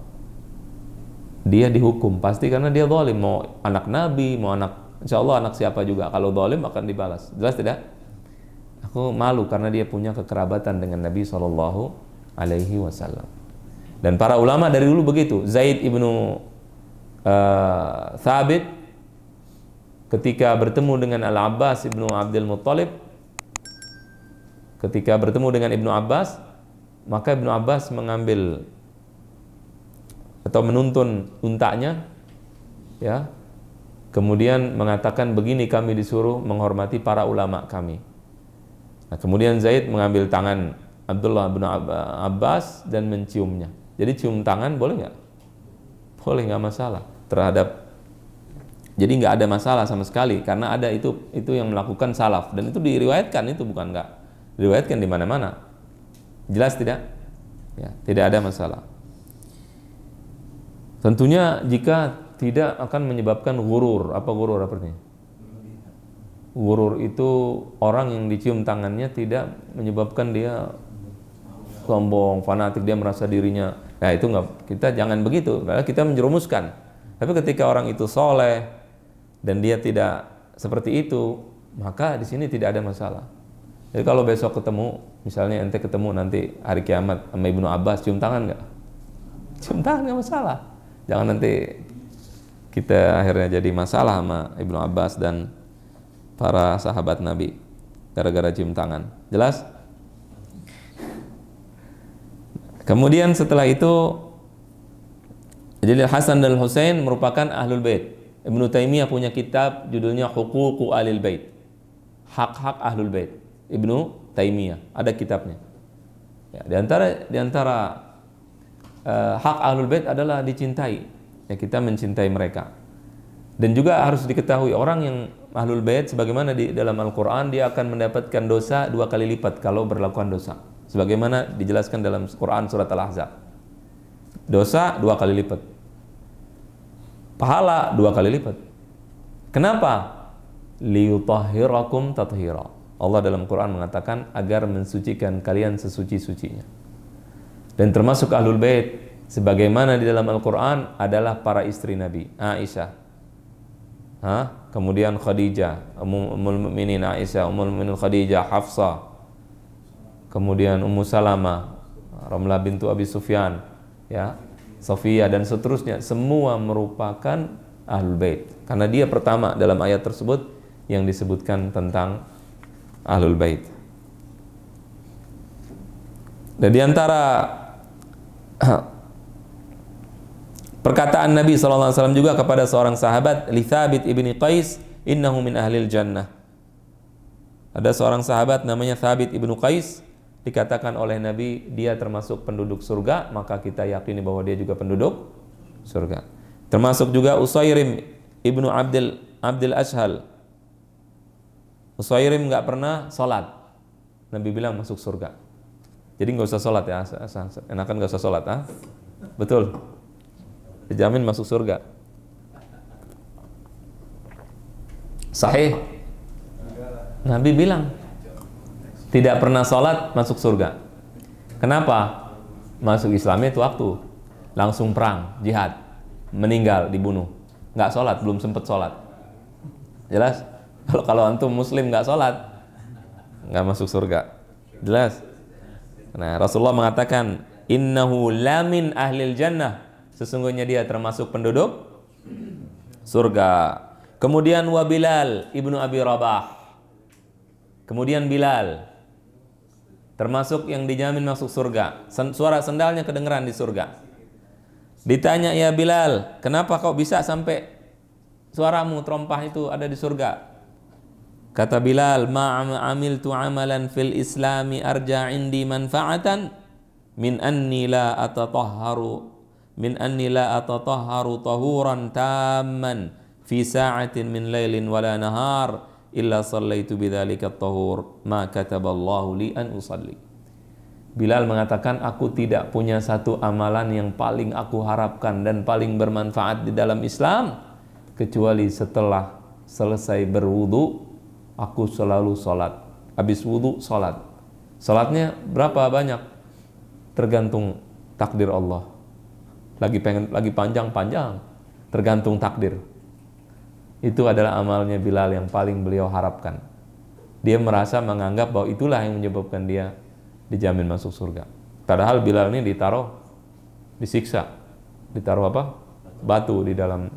Dia dihukum pasti karena dia zalim, mau anak Nabi, mau anak, insya Allah anak siapa juga, kalau zalim akan dibalas. Jelas tidak? Aku malu karena dia punya kekerabatan dengan Nabi SAW. Dan para ulama dari dulu begitu. Zaid ibnu Thabit ketika bertemu dengan Al-Abbas ibnu Abdul Muttalib, ketika bertemu dengan Ibnu Abbas, maka Ibnu Abbas mengambil atau menuntun untanya, ya, kemudian mengatakan, begini kami disuruh menghormati para ulama kami. Nah, kemudian Zaid mengambil tangan Abdullah bin Abbas dan menciumnya. Jadi cium tangan boleh nggak? Boleh, nggak masalah terhadap. Jadi nggak ada masalah sama sekali karena ada itu yang melakukan salaf dan itu diriwayatkan, itu bukan nggak diriwayatkan di mana-mana. Jelas tidak? Ya, tidak ada masalah. Tentunya jika tidak akan menyebabkan ghurur. Apa ghurur artinya? Ghurur itu orang yang dicium tangannya tidak menyebabkan dia sombong, fanatik, dia merasa dirinya. Nah, itu enggak, kita jangan begitu. Kita menjerumuskan. Tapi ketika orang itu soleh dan dia tidak seperti itu, maka di sini tidak ada masalah. Jadi kalau besok ketemu, misalnya ente ketemu nanti hari kiamat sama Ibnu Abbas, cium tangan nggak? Cium tangan nggak masalah. Jangan nanti kita akhirnya jadi masalah sama Ibnu Abbas dan para sahabat Nabi gara-gara cium tangan. Jelas? Kemudian setelah itu, jadi Hasan dan Husain merupakan Ahlul Bait. Ibnu Taimiyah punya kitab judulnya Huququ Ahlul Bait. Hak-hak Ahlul Bait. Ibnu Taimiyah ada kitabnya. Ya, di antara hak Ahlul Bait adalah dicintai. Ya, kita mencintai mereka. Dan juga harus diketahui orang yang Ahlul Bait sebagaimana di dalam Al-Qur'an dia akan mendapatkan dosa 2 kali lipat kalau berlakukan dosa. Sebagaimana dijelaskan dalam Quran surat Al-Ahzab. Dosa 2 kali lipat. Pahala 2 kali lipat. Kenapa? Liyutahhirakum tathira. Allah dalam Quran mengatakan agar mensucikan kalian sesuci-sucinya. Dan termasuk Ahlul Bait sebagaimana di dalam Al-Quran adalah para istri Nabi. Aisyah, kemudian Khadijah, Ummul Mukminin Aisyah, Ummul Mukminin Khadijah, Hafsah, kemudian Ummu Salamah, Ramlah bintu Abi Sufyan, ya, Sofia dan seterusnya, semua merupakan Ahlul Bait. Karena dia pertama dalam ayat tersebut yang disebutkan tentang Ahlul Bait. Dan di antara perkataan Nabi SAW juga kepada seorang sahabat, li Thabit ibni Qais, innahu min ahlil jannah. Ada seorang sahabat namanya Thabit ibnu Qais, dikatakan oleh Nabi dia termasuk penduduk surga, maka kita yakini bahwa dia juga penduduk surga. Termasuk juga Usairim ibnu Abdul Ashhal. Usairim nggak pernah sholat, Nabi bilang masuk surga. Jadi nggak usah sholat ya, enakan nggak usah sholat, betul, dijamin masuk surga. Sahih, Nabi bilang tidak pernah sholat masuk surga. Kenapa? Masuk Islamnya itu waktu langsung perang, jihad, meninggal, dibunuh, nggak sholat, belum sempat sholat. Jelas? Kalau antum muslim nggak sholat, nggak masuk surga. Jelas? Nah, Rasulullah mengatakan innahu lamin ahlil jannah, sesungguhnya dia termasuk penduduk surga. Kemudian wa Bilal ibnu Abi Rabah, kemudian Bilal termasuk yang dijamin masuk surga. Suara sendalnya kedengeran di surga. Ditanya, ya Bilal, kenapa kau bisa sampai suaramu terompah itu ada di surga? Kata Bilal, ma'amiltu amalan fil islami arja indi manfa'atan min anni la atatahharu tahuran tamman fi sa'atin min lailin wala nahar illa sallaitu bidzalika at-tahur ma kataballahu li an usalli. Bilal mengatakan, aku tidak punya satu amalan yang paling aku harapkan dan paling bermanfaat di dalam Islam kecuali setelah selesai berwudu aku selalu sholat. Habis wudu sholat. Sholatnya berapa banyak? Tergantung takdir Allah. Lagi panjang-panjang, tergantung takdir. Itu adalah amalnya Bilal yang paling beliau harapkan. Dia merasa menganggap bahwa itulah yang menyebabkan dia dijamin masuk surga. Padahal Bilal ini disiksa, ditaruh apa? Batu di dalam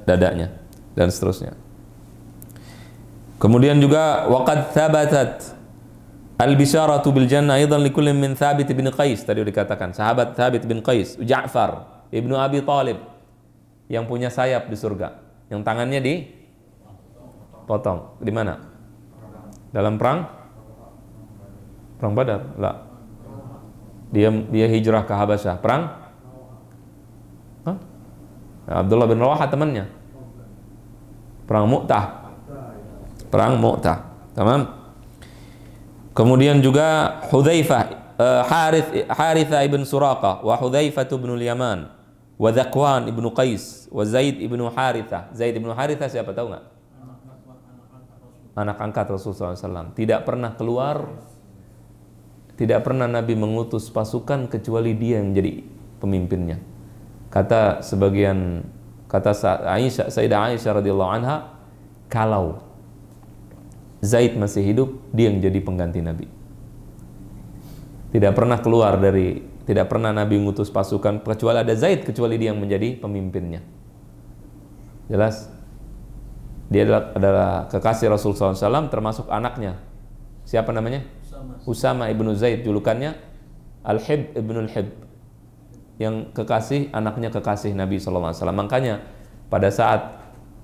dadanya dan seterusnya. Kemudian juga waqad thabatat al-bisyaratu bil jannah aidan likulli min Thabit bin Qais, tadi dikatakan sahabat Thabit bin Qais, Ja'far ibnu Abi Thalib yang punya sayap di surga, yang tangannya dipotong. Di mana? Dalam perang Badar? Lah. Dia hijrah ke Habasyah. Perang? Hah? Abdullah bin Rawaha temannya. Perang Mu'tah. Tamam? Kemudian juga Hudzaifah, Harithah ibn Suraqah, wa Hudzaifah ibn al-Yaman, wa Dzakwan ibn Qais, wa Zaid ibn Harithah. Zaid ibn Harithah siapa tahu nggak? Anak angkat Rasulullah SAW. Tidak pernah Nabi mengutus pasukan kecuali dia yang menjadi pemimpinnya. Kata Sayyidah Aisyah radhiyallahu anha, kalau Zaid masih hidup, dia yang jadi pengganti Nabi. Tidak pernah Nabi mengutus pasukan kecuali ada Zaid, kecuali dia yang menjadi pemimpinnya. Jelas? Dia adalah kekasih Rasulullah SAW, termasuk anaknya. Siapa namanya? Usama ibnu Zaid, julukannya Al-Hib ibnu Al-Hib, yang anaknya kekasih Nabi SAW. Makanya pada saat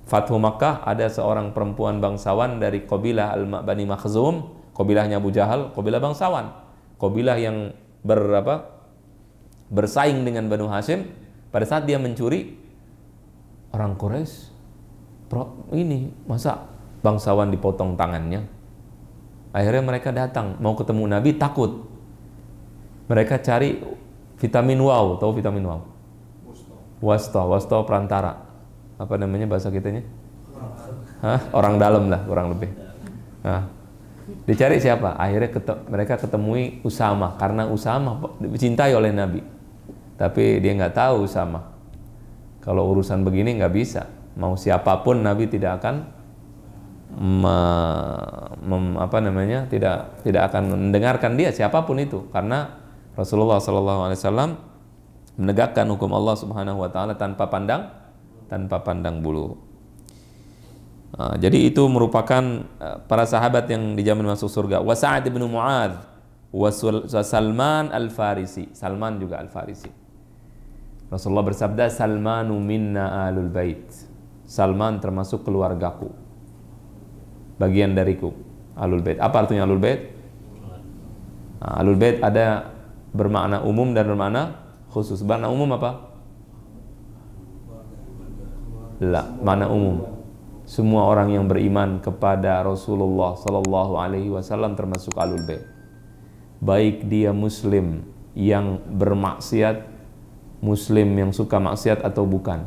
Fathu Makkah ada seorang perempuan bangsawan dari kabilah Bani Makhzum, kabilahnya Abu Jahal, kabilah bangsawan, kabilah yang bersaing dengan Banu Hashim. Pada saat dia mencuri, orang Quraisy, ini masa bangsawan dipotong tangannya? Akhirnya mereka datang mau ketemu Nabi, takut. Mereka cari vitamin wow, tahu vitamin wow? Wasta perantara. Apa namanya bahasa kitanya? Orang dalam lah kurang lebih. Nah, dicari siapa? Akhirnya mereka ketemui Usama, karena Usama dicintai oleh Nabi. Tapi dia nggak tahu Usama. Kalau urusan begini nggak bisa. Mau siapapun Nabi tidak akan tidak akan mendengarkan dia, siapapun itu, karena Rasulullah SAW menegakkan hukum Allah Subhanahu Wa Taala tanpa pandang bulu. Jadi itu merupakan para sahabat yang dijamin masuk surga. Wa Sa'ad bin Mu'adz wa Salman al-Farisi. Salman juga al-Farisi. Rasulullah bersabda, Salmanu minna alul bait. Salman termasuk keluargaku, bagian dariku. Alul bait. Apa artinya alul bait? Alul bait ada bermakna umum dan bermakna khusus. Bermakna umum apa? Makna umum. Semua orang yang beriman kepada Rasulullah Sallallahu Alaihi Wasallam termasuk alul bait. Baik dia Muslim yang bermaksiat, Muslim yang suka maksiat atau bukan,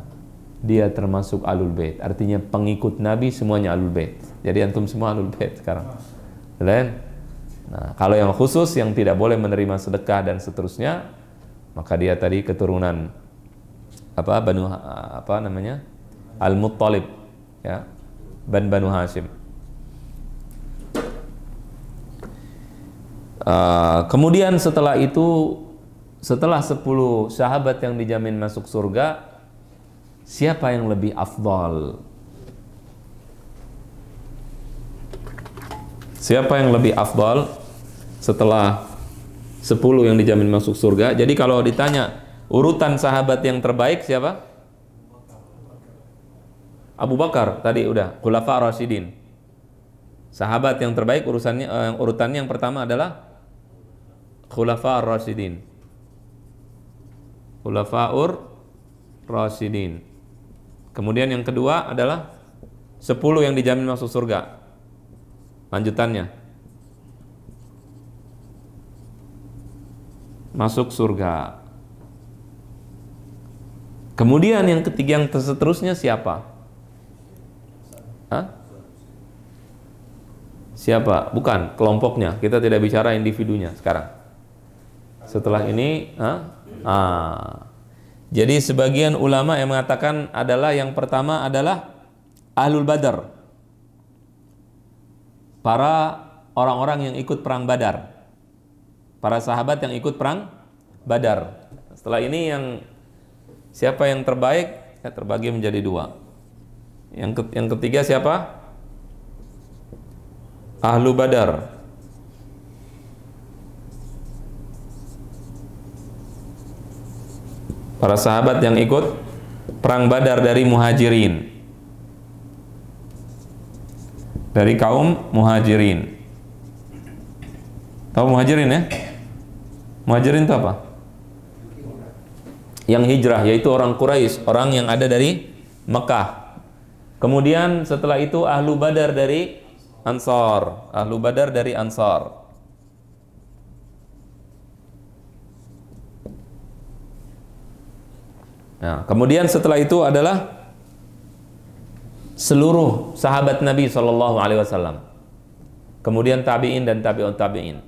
dia termasuk alul bait. Artinya pengikut Nabi semuanya alul bait. Jadi antum semua alul bait sekarang. Nah, kalau yang khusus yang tidak boleh menerima sedekah dan seterusnya, maka dia tadi keturunan Al-Muttalib, ya, Banu Hashim. Kemudian setelah itu, setelah 10 sahabat yang dijamin masuk surga, siapa yang lebih afdal? Siapa yang lebih afdal setelah 10 yang dijamin masuk surga? Jadi kalau ditanya urutan sahabat yang terbaik siapa? Abu Bakar, tadi udah, Khulafa Rasyidin. Sahabat yang terbaik urutannya yang pertama adalah Khulafa Rasyidin. Khulafaur Rasyidin. Kemudian yang kedua adalah 10 yang dijamin masuk surga. Lanjutannya, masuk surga. Kemudian yang ketiga, yang seterusnya siapa? Hah? Siapa? Bukan kelompoknya. Kita tidak bicara individunya sekarang. Setelah ini, jadi sebagian ulama yang mengatakan adalah yang pertama adalah Ahlul Badar, para orang-orang yang ikut perang Badar, para sahabat yang ikut perang Badar. Setelah ini yang siapa yang terbaik? Ya, terbagi menjadi dua. Yang ketiga siapa? Ahlu Badar. Para sahabat yang ikut perang Badar dari Muhajirin, dari kaum Muhajirin. Tahu Muhajirin ya? Muhajirin itu apa? Yang hijrah, yaitu orang Quraisy, orang yang ada dari Mekah. Kemudian setelah itu Ahlu Badar dari Ansar, Ahlu Badar dari Ansar. Nah, kemudian setelah itu adalah seluruh sahabat Nabi SAW. Kemudian tabi'in dan tabi'ut tabi'in.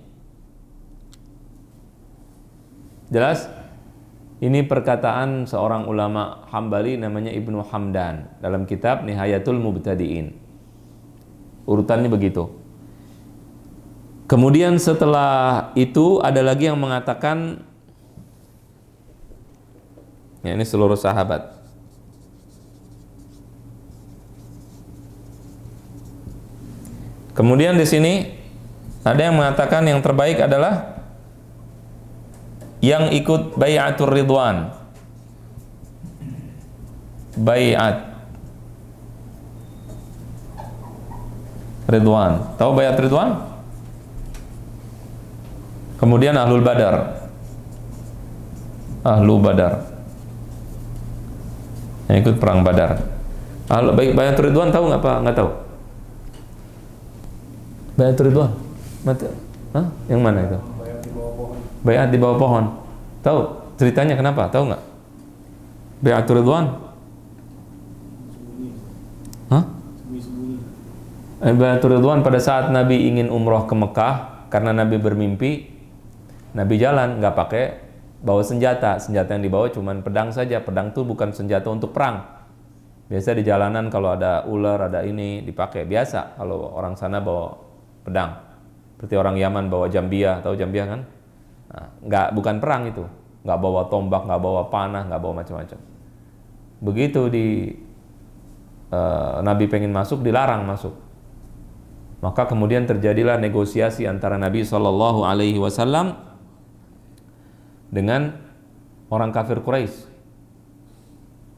Jelas? Ini perkataan seorang ulama Hambali namanya Ibnu Hamdan dalam kitab Nihayatul Mubtadi'in. Urutannya begitu. Kemudian setelah itu ada lagi yang mengatakan, ya, ini seluruh sahabat. Kemudian di sini ada yang mengatakan yang terbaik adalah yang ikut bai'atur ridwan. Bai'at Ridwan. Tahu bai'at Ridwan? Kemudian Ahlul Badar. Ahlu Badar yang ikut perang Badar. Bai'at Ridwan tahu nggak, Pak? Nggak tahu. Bai'at Ridwan? Hah? Yang mana itu? Bai'at di bawah pohon. Tahu ceritanya kenapa? Tahu nggak? Bai'at Ridwan? Hah? Bai'at Ridwan pada saat Nabi ingin umroh ke Mekah, karena Nabi bermimpi, Nabi jalan nggak pakai bawa senjata. Senjata yang dibawa cuma pedang saja. Pedang itu bukan senjata untuk perang. Biasa di jalanan kalau ada ular, ada ini dipakai. Biasa kalau orang sana bawa pedang. Seperti orang Yaman bawa jambiyah. Tahu jambiyah kan? Nah, bukan perang itu. Nggak bawa tombak, nggak bawa panah, nggak bawa macam-macam. Begitu Nabi pengen masuk, dilarang masuk. Maka kemudian terjadilah negosiasi antara Nabi SAW dengan orang kafir Quraisy.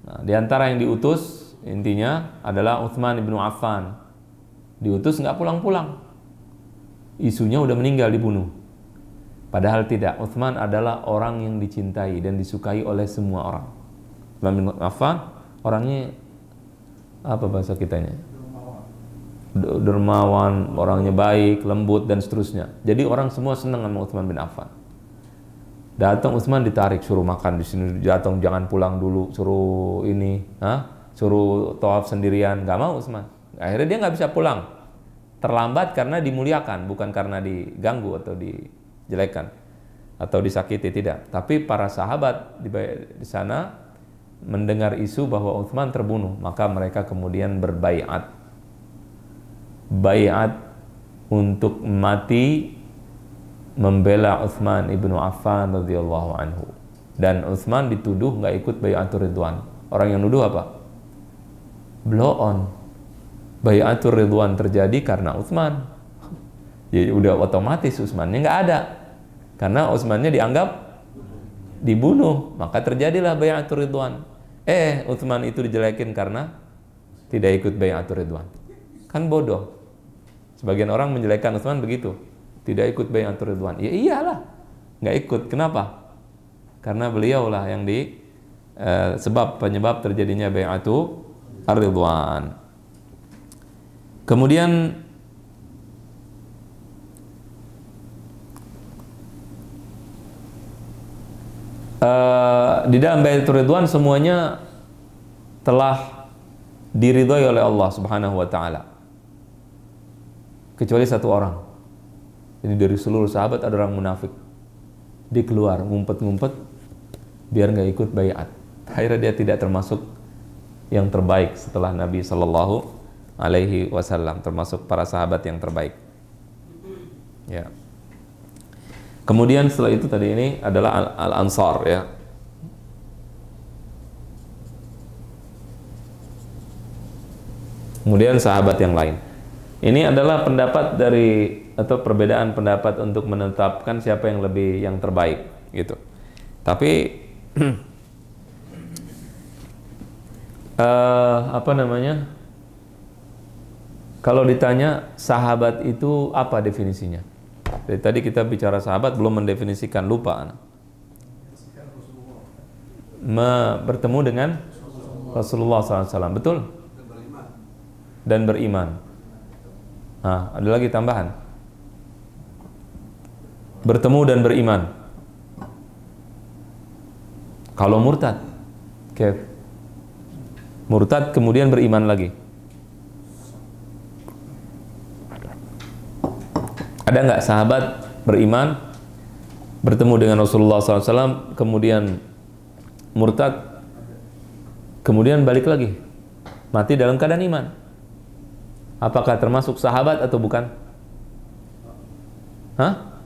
Nah, di antara yang diutus intinya adalah Utsman ibnu Affan. Diutus nggak pulang-pulang. Isunya udah meninggal, dibunuh. Padahal tidak. Utsman adalah orang yang dicintai dan disukai oleh semua orang. Utsman bin Affan orangnya apa bahasa kitanya? Dermawan, orangnya baik, lembut dan seterusnya. Jadi orang semua senang sama Utsman bin Affan. Datang Utsman ditarik, suruh makan di sini, datang jangan pulang dulu, suruh ini, suruh tawaf sendirian, nggak mau Utsman. Akhirnya dia nggak bisa pulang, terlambat karena dimuliakan, bukan karena diganggu atau dijelekan atau disakiti, tidak. Tapi para sahabat di sana mendengar isu bahwa Utsman terbunuh, maka mereka kemudian berbaiat, baiat untuk mati membela Utsman ibnu Affan radhiyallahu anhu. Dan Utsman dituduh nggak ikut bai'atur ridwan. Orang yang nuduh apa? Blow on. Bai'atur ridwan terjadi karena Utsman. Jadi udah otomatis Utsmannya nggak ada. Karena Utsmannya dianggap dibunuh, maka terjadilah bai'atur ridwan. Utsman itu dijelekin karena tidak ikut bai'atur ridwan. Kan bodoh. Sebagian orang menjelekkan Utsman begitu. Tidak ikut bai'atur ridwan. Ya iyalah, nggak ikut. Kenapa? Karena beliaulah yang sebab penyebab terjadinya bai'atur ar-ridwan. Kemudian di dalam Baitur Ridwan semuanya telah diridhoi oleh Allah Subhanahu wa taala. Kecuali satu orang. Jadi dari seluruh sahabat ada orang munafik. Dia keluar ngumpet-ngumpet biar nggak ikut baiat. Akhirnya dia tidak termasuk yang terbaik setelah Nabi Shallallahu Alaihi Wasallam, termasuk para sahabat yang terbaik. Ya. Kemudian setelah itu tadi ini adalah Al-Ansar ya. Kemudian sahabat yang lain. Ini adalah pendapat dari atau perbedaan pendapat untuk menetapkan siapa yang lebih yang terbaik gitu. Tapi apa namanya? Kalau ditanya sahabat itu apa definisinya? Dari tadi kita bicara sahabat belum mendefinisikan, lupa. Bertemu dengan Rasulullah SAW, betul? Dan beriman. Nah, ada lagi tambahan. Bertemu dan beriman. Kalau murtad, Kev. Murtad kemudian beriman lagi. Ada nggak sahabat beriman, bertemu dengan Rasulullah SAW, kemudian murtad, kemudian balik lagi, mati dalam keadaan iman? Apakah termasuk sahabat atau bukan? Hah?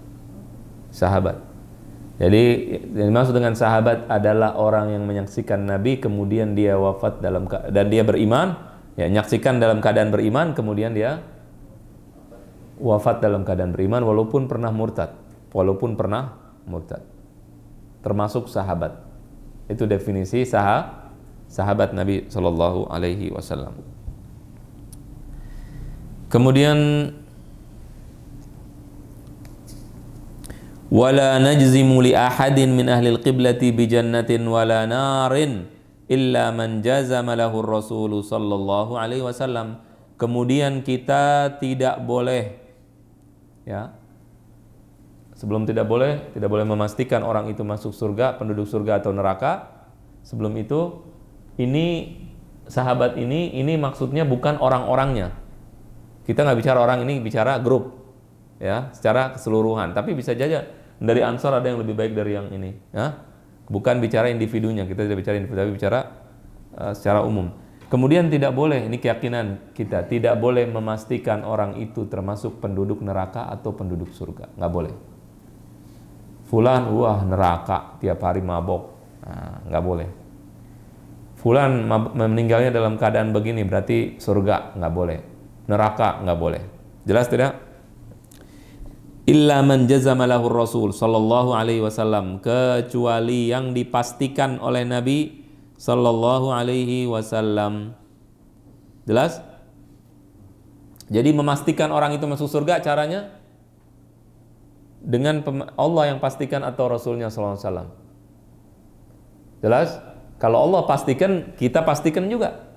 Sahabat. Jadi yang dimaksud dengan sahabat adalah orang yang menyaksikan Nabi, kemudian dia wafat dan dia beriman, ya, menyaksikan dalam keadaan beriman, kemudian dia wafat dalam keadaan beriman walaupun pernah murtad, termasuk sahabat. Itu definisi sahabat Nabi Shallallahu Alaihi Wasallam. Kemudian wala najzimu li ahadin min ahli al-qiblati bi jannatin wala narin illa man jazama lahu ar-rasul sallallahu alaihi wasallam. Kemudian kita tidak boleh, ya, sebelum tidak boleh memastikan orang itu masuk surga, penduduk surga atau neraka. Sebelum itu, ini sahabat ini maksudnya bukan orang-orangnya. Kita nggak bicara orang, ini bicara grup, ya, secara keseluruhan. Tapi bisa saja dari Ansar ada yang lebih baik dari yang ini, ya. Bukan bicara individunya, kita tidak bicara individu, tapi bicara secara umum. Kemudian tidak boleh, ini keyakinan kita, tidak boleh memastikan orang itu termasuk penduduk neraka atau penduduk surga, nggak boleh. Fulan, wah neraka, tiap hari mabok, nah, nggak boleh. Fulan meninggalnya dalam keadaan begini, berarti surga, nggak boleh. Neraka, nggak boleh. Jelas tidak? Illa man jazama lahu Rasul sallallahu alaihi wasallam, kecuali yang dipastikan oleh Nabi sallallahu alaihi wasallam. Jelas? Jadi memastikan orang itu masuk surga caranya dengan Allah yang pastikan atau Rasulnya sallallahu alaihi wasallam. Jelas? Kalau Allah pastikan, kita pastikan juga.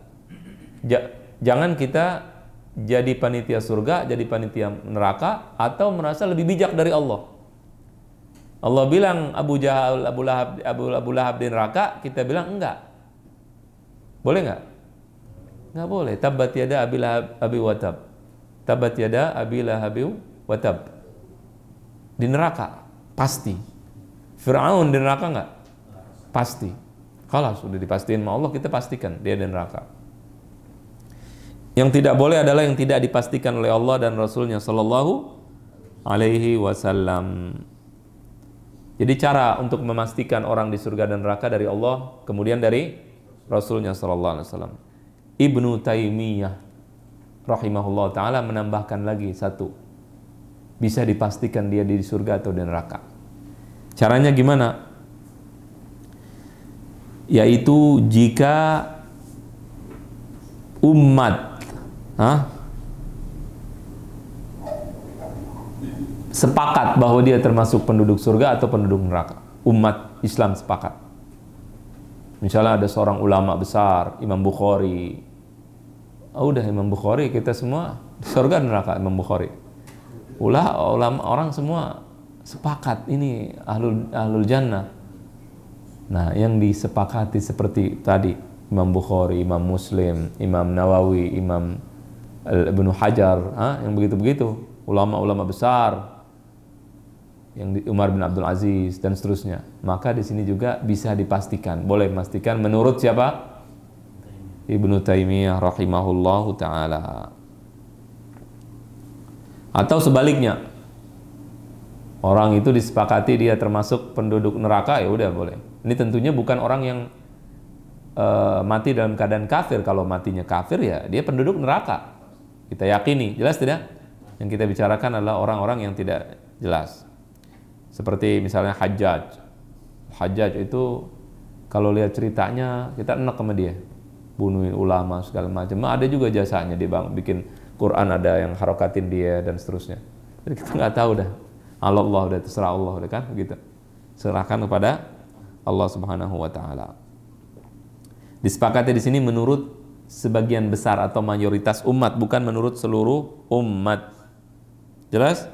Jangan kita jadi panitia surga, jadi panitia neraka, atau merasa lebih bijak dari Allah. Allah bilang Abu Jahal, Abu Lahab di neraka, kita bilang enggak. Boleh enggak? Enggak boleh. Tabbat yada abi watab. Tabbat yada abi lahabi watab. Di neraka pasti. Fir'aun di neraka enggak? Pasti. Kalau sudah dipastiin sama Allah, kita pastikan dia di neraka. Yang tidak boleh adalah yang tidak dipastikan oleh Allah dan Rasulnya Sallallahu Alaihi Wasallam. Jadi cara untuk memastikan orang di surga dan neraka dari Allah, kemudian dari Rasulnya Sallallahu Alaihi Wasallam. Ibnu Taimiyah rahimahullah ta'ala menambahkan lagi satu, bisa dipastikan dia di surga atau di neraka. Caranya gimana? Yaitu jika umat sepakat bahwa dia termasuk penduduk surga atau penduduk neraka. Umat Islam sepakat. Misalnya ada seorang ulama besar, Imam Bukhari, udah Imam Bukhari, kita semua di surga neraka Imam Bukhari. Ulama orang semua sepakat ini ahlul jannah. Nah, yang disepakati seperti tadi Imam Bukhari, Imam Muslim, Imam Nawawi, Imam Ibnu Hajar, yang begitu-begitu, ulama-ulama besar, yang Umar bin Abdul Aziz dan seterusnya. Maka di sini juga bisa dipastikan, boleh memastikan menurut siapa? Ibnu Taimiyah rahimahullahu taala. Atau sebaliknya, orang itu disepakati dia termasuk penduduk neraka, ya udah boleh. Ini tentunya bukan orang yang mati dalam keadaan kafir. Kalau matinya kafir ya dia penduduk neraka. Kita yakini, jelas tidak? Yang kita bicarakan adalah orang-orang yang tidak jelas. Seperti misalnya Hajjaj. Hajjaj itu kalau lihat ceritanya kita enak sama dia. Bunuhin ulama segala macam. Ada juga jasanya dia bikin Quran, ada yang harokatin dia dan seterusnya. Jadi kita nggak tahu dah. Allah udah terserah Allah, udah kan begitu. Serahkan kepada Allah Subhanahu wa taala. Disepakati di sini menurut sebagian besar atau mayoritas umat, bukan menurut seluruh umat. Jelas?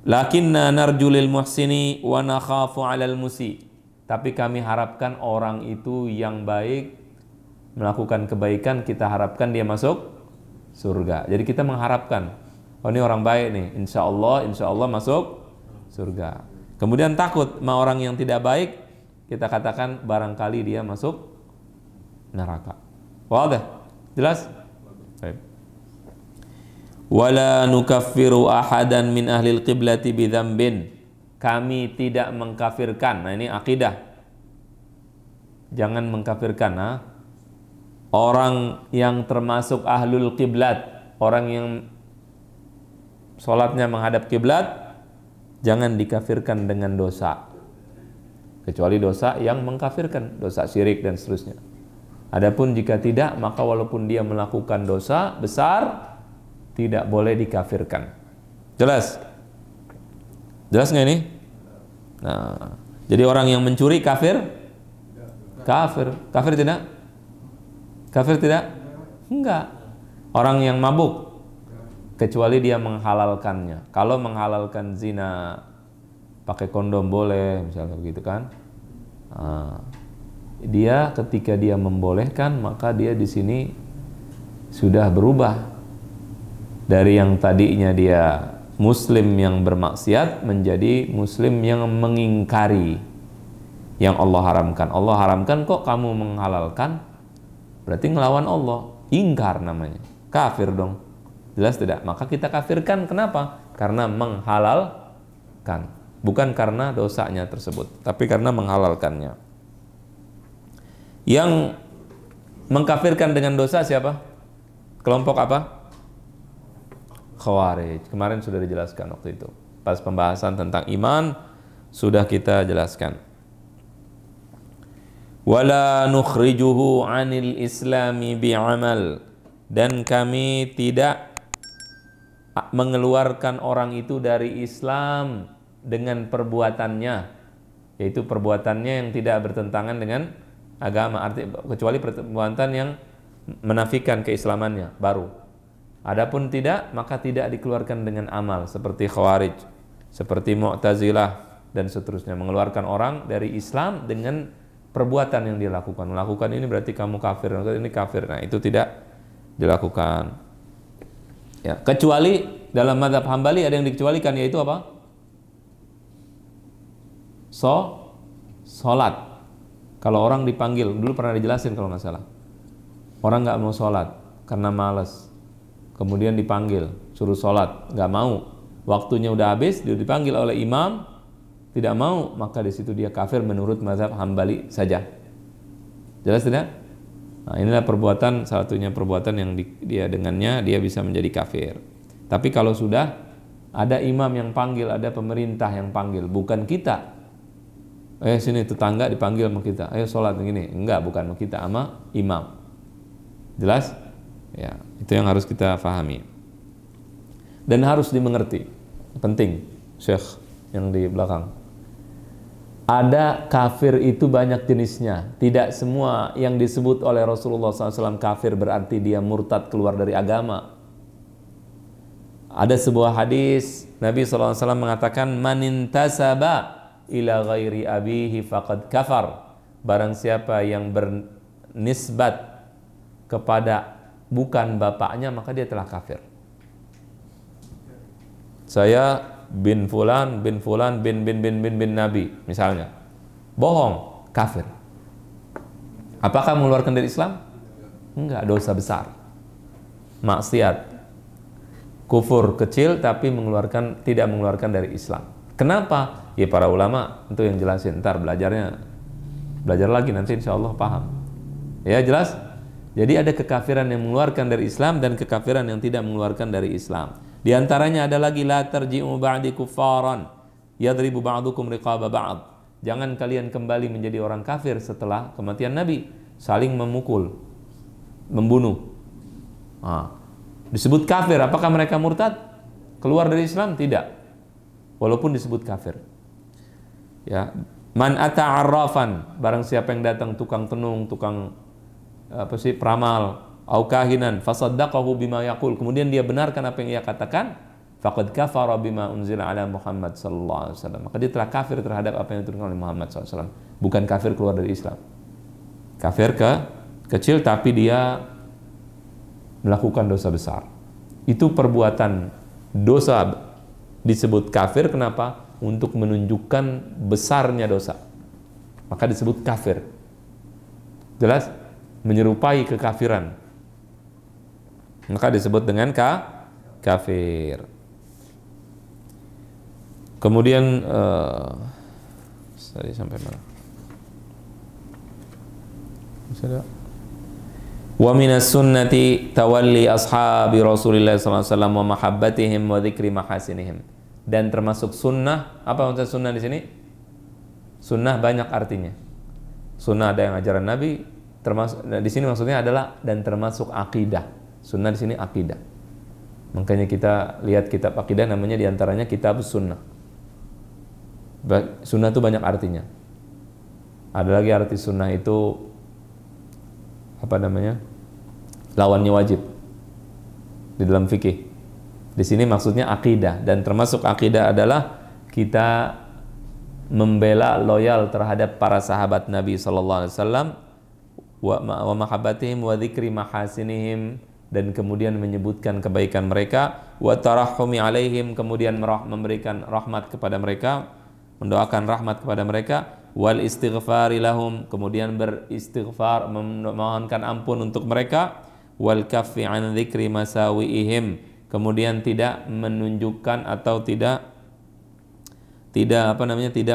Lakinna narju lil muhsini wa nakhafu 'alal musi. Tapi kami harapkan orang itu yang baik melakukan kebaikan, kita harapkan dia masuk surga. Jadi kita mengharapkan, oh ini orang baik nih, insya Allah masuk surga. Kemudian takut sama orang yang tidak baik, kita katakan barangkali dia masuk neraka. Wadah? Jelas? Baik. Wala nukaffiru ahadan min ahlil qiblati bidzambin. Kami tidak mengkafirkan. Nah, ini akidah. Jangan mengkafirkan. Orang yang termasuk ahlul qiblat, orang yang sholatnya menghadap kiblat, jangan dikafirkan dengan dosa. Kecuali dosa yang mengkafirkan, dosa syirik dan seterusnya. Adapun jika tidak, maka walaupun dia melakukan dosa besar, tidak boleh dikafirkan. Jelas? Jelas nggak ini? Nah, jadi orang yang mencuri kafir? Kafir. Kafir tidak? Kafir tidak? Enggak. Orang yang mabuk, kecuali dia menghalalkannya. Kalau menghalalkan zina, pakai kondom boleh, misalnya begitu kan? Nah, dia ketika dia membolehkan, maka dia di sini sudah berubah dari yang tadinya dia muslim yang bermaksiat menjadi muslim yang mengingkari yang Allah haramkan. Allah haramkan kok kamu menghalalkan, berarti ngelawan Allah, ingkar namanya, kafir dong. Jelas tidak? Maka kita kafirkan. Kenapa? Karena menghalalkan, bukan karena dosanya tersebut, tapi karena menghalalkannya. Yang mengkafirkan dengan dosa siapa? Kelompok apa? Khawarij. Kemarin sudah dijelaskan waktu itu. Pas pembahasan tentang iman sudah kita jelaskan. Wala nukhrijuhu 'anil islami bi'amal. Dan kami tidak mengeluarkan orang itu dari Islam dengan perbuatannya, yaitu perbuatannya yang tidak bertentangan dengan agama, kecuali perbuatan yang menafikan keislamannya baru. Adapun tidak, maka tidak dikeluarkan dengan amal, seperti Khawarij, seperti Mu'tazilah dan seterusnya, mengeluarkan orang dari Islam dengan perbuatan yang dia lakukan. Melakukan ini berarti kamu kafir, ini kafir. Nah, itu tidak dilakukan. Ya, kecuali dalam mazhab Hambali ada yang dikecualikan, yaitu apa? Sholat. Kalau orang dipanggil, dulu pernah dijelasin kalau nggak salah, orang nggak mau sholat karena malas, kemudian dipanggil suruh sholat, nggak mau, waktunya udah habis, dia dipanggil oleh imam, tidak mau, maka di situ dia kafir menurut mazhab Hambali saja. Jelas tidak? Nah, inilah perbuatan, salah satunya perbuatan yang dia dengannya dia bisa menjadi kafir. Tapi kalau sudah ada imam yang panggil, ada pemerintah yang panggil, bukan kita, sini tetangga dipanggil sama kita, ayo sholat begini, enggak, bukan sama kita, sama imam. Jelas? Ya, itu yang harus kita pahami dan harus dimengerti. Penting, Syekh yang di belakang. Ada kafir itu banyak jenisnya. Tidak semua yang disebut oleh Rasulullah SAW kafir berarti dia murtad keluar dari agama. Ada sebuah hadis Nabi SAW mengatakan, manintasaba ila ghairi abihi faqad kafar. Barang siapa yang bernisbat kepada bukan bapaknya maka dia telah kafir. Saya bin fulan bin fulan bin Nabi misalnya, bohong, kafir. Apakah mengeluarkan dari Islam? Enggak, dosa besar, maksiat, kufur kecil tapi tidak mengeluarkan dari Islam. Kenapa? Ya para ulama itu yang jelasin, ntar belajar lagi nanti insya Allah paham. Ya jelas. Jadi ada kekafiran yang mengeluarkan dari Islam dan kekafiran yang tidak mengeluarkan dari Islam. Di antaranya ada lagi la tarji'u ba'di kuffaran yadribu ba'dukum riqaba ba'd. Jangan kalian kembali menjadi orang kafir setelah kematian Nabi, saling memukul, membunuh. Disebut kafir, apakah mereka murtad? Keluar dari Islam? Tidak. Walaupun disebut kafir. Ya, man ata arrafan, barang siapa yang datang tukang tenung, tukang peramal, au kahinan fasaddaqahu bima yaqul, kemudian dia benarkan apa yang ia katakan, faqad kafara bima unzila ala Muhammad sallallahu alaihi wasallam, maka dia telah kafir terhadap apa yang diturunkan oleh Muhammad sallallahu alaihi wasallam. Bukan kafir keluar dari Islam. Kafir kecil tapi dia melakukan dosa besar. Itu perbuatan dosa disebut kafir, kenapa? Untuk menunjukkan besarnya dosa. Maka disebut kafir. Jelas? Menyerupai kekafiran. Maka disebut dengan kafir. Kemudian tadi sampai mana? Wa minas sunnati tawalli ashabi Rasulillah sallallahu alaihi wasallam wa mahabbatihim wa dzikri mahasinihim. Dan termasuk sunnah, apa maksud sunnah di sini? Sunnah banyak artinya. Sunnah ada yang ajaran Nabi, termasuk di sini maksudnya adalah dan termasuk akidah. Sunnah di sini akidah. Makanya kita lihat kitab akidah namanya diantaranya kitab sunnah. Sunnah itu banyak artinya. Ada lagi arti sunnah itu apa namanya? Lawannya wajib di dalam fikih. Di sini maksudnya akidah, dan termasuk akidah adalah kita membela loyal terhadap para sahabat Nabi sallallahu alaihi wasallam, wa mahabbatihim wa dzikri mahasinihim, dan kemudian menyebutkan kebaikan mereka, wa tarahhumi alaihim, kemudian memberikan rahmat kepada mereka, mendoakan rahmat kepada mereka, wal istighfari lahum, kemudian beristighfar, memohonkan ampun untuk mereka, wal kaffi an dzikri masawiihim, kemudian tidak menunjukkan atau tidak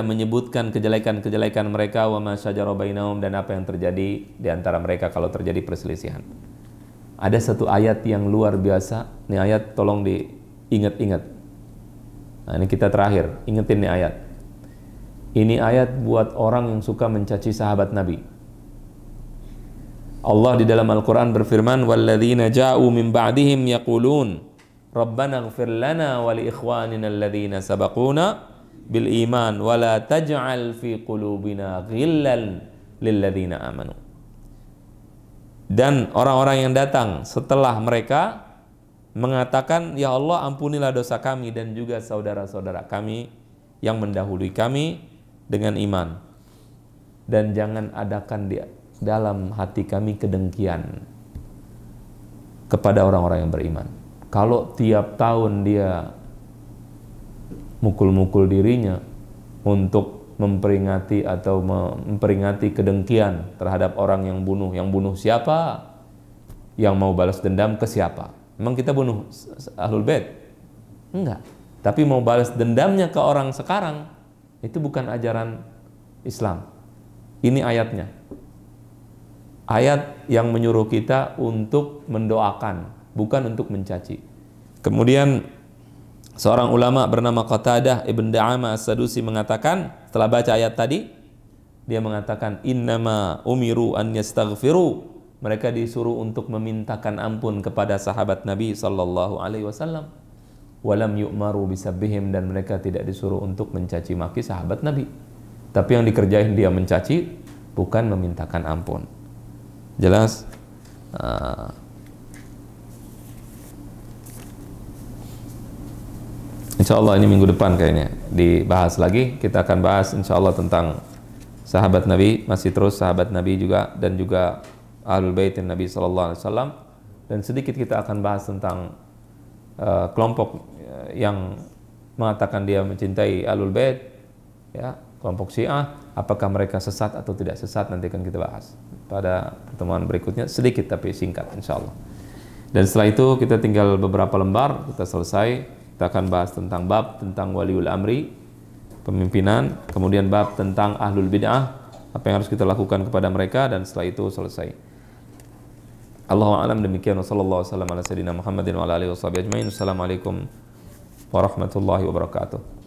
menyebutkan kejelekan-kejelekan mereka, wa ma syajara bainahum, dan apa yang terjadi di antara mereka kalau terjadi perselisihan. Ada satu ayat yang luar biasa. Ini ayat tolong diingat-ingat. Nah, ini kita terakhir, ingetin nih ayat. Ini ayat buat orang yang suka mencaci sahabat Nabi. Allah di dalam Al-Quran berfirman, walladzina ja'u min ba'dihim yaqulun rabbana ighfir lana wa li ikhwanina alladzina sabaquna bil iman wa la taj'al fi qulubina ghillan lil ladzina amanu. Dan orang-orang yang datang setelah mereka mengatakan, ya Allah ampunilah dosa kami dan juga saudara-saudara kami yang mendahului kami dengan iman, dan jangan adakan di dalam hati kami kedengkian kepada orang-orang yang beriman. Kalau tiap tahun dia mukul-mukul dirinya untuk memperingati kedengkian terhadap orang yang bunuh siapa? Yang mau balas dendam ke siapa? Memang kita bunuh Ahlul Bait? Enggak. Tapi mau balas dendamnya ke orang sekarang, itu bukan ajaran Islam. Ini ayatnya. Ayat yang menyuruh kita untuk mendoakan, bukan untuk mencaci. Kemudian seorang ulama bernama Qatadah Ibn Da'amah As-Sadusi mengatakan, setelah baca ayat tadi, dia mengatakan, innama umiru an yastaghfiru, mereka disuruh untuk memintakan ampun kepada sahabat Nabi sallallahu alaihi wasallam, walam yu'maru bisabbihim, dan mereka tidak disuruh untuk mencaci maki sahabat Nabi. Tapi yang dikerjain dia mencaci, bukan memintakan ampun. Jelas? Insya Allah ini minggu depan kayaknya dibahas lagi. Kita akan bahas insya Allah tentang sahabat Nabi, masih terus sahabat Nabi juga, dan juga Ahlul Baitin Nabi Sallallahu Alaihi Wasallam. Dan sedikit kita akan bahas tentang kelompok yang mengatakan dia mencintai Ahlul Bait, ya, kelompok Syiah. Apakah mereka sesat atau tidak sesat, nanti akan kita bahas pada pertemuan berikutnya, sedikit tapi singkat insya Allah. Dan setelah itu kita tinggal beberapa lembar, kita selesai. Kita akan bahas tentang bab tentang waliul amri, pemimpinan, kemudian bab tentang ahlul bid'ah, apa yang harus kita lakukan kepada mereka, dan setelah itu selesai. Allahu a'lam, demikian. Wassallallahu wasallam ala sayyidina Muhammadin wa ala alihi washabihi ajmain. Assalamualaikum warahmatullahi wabarakatuh.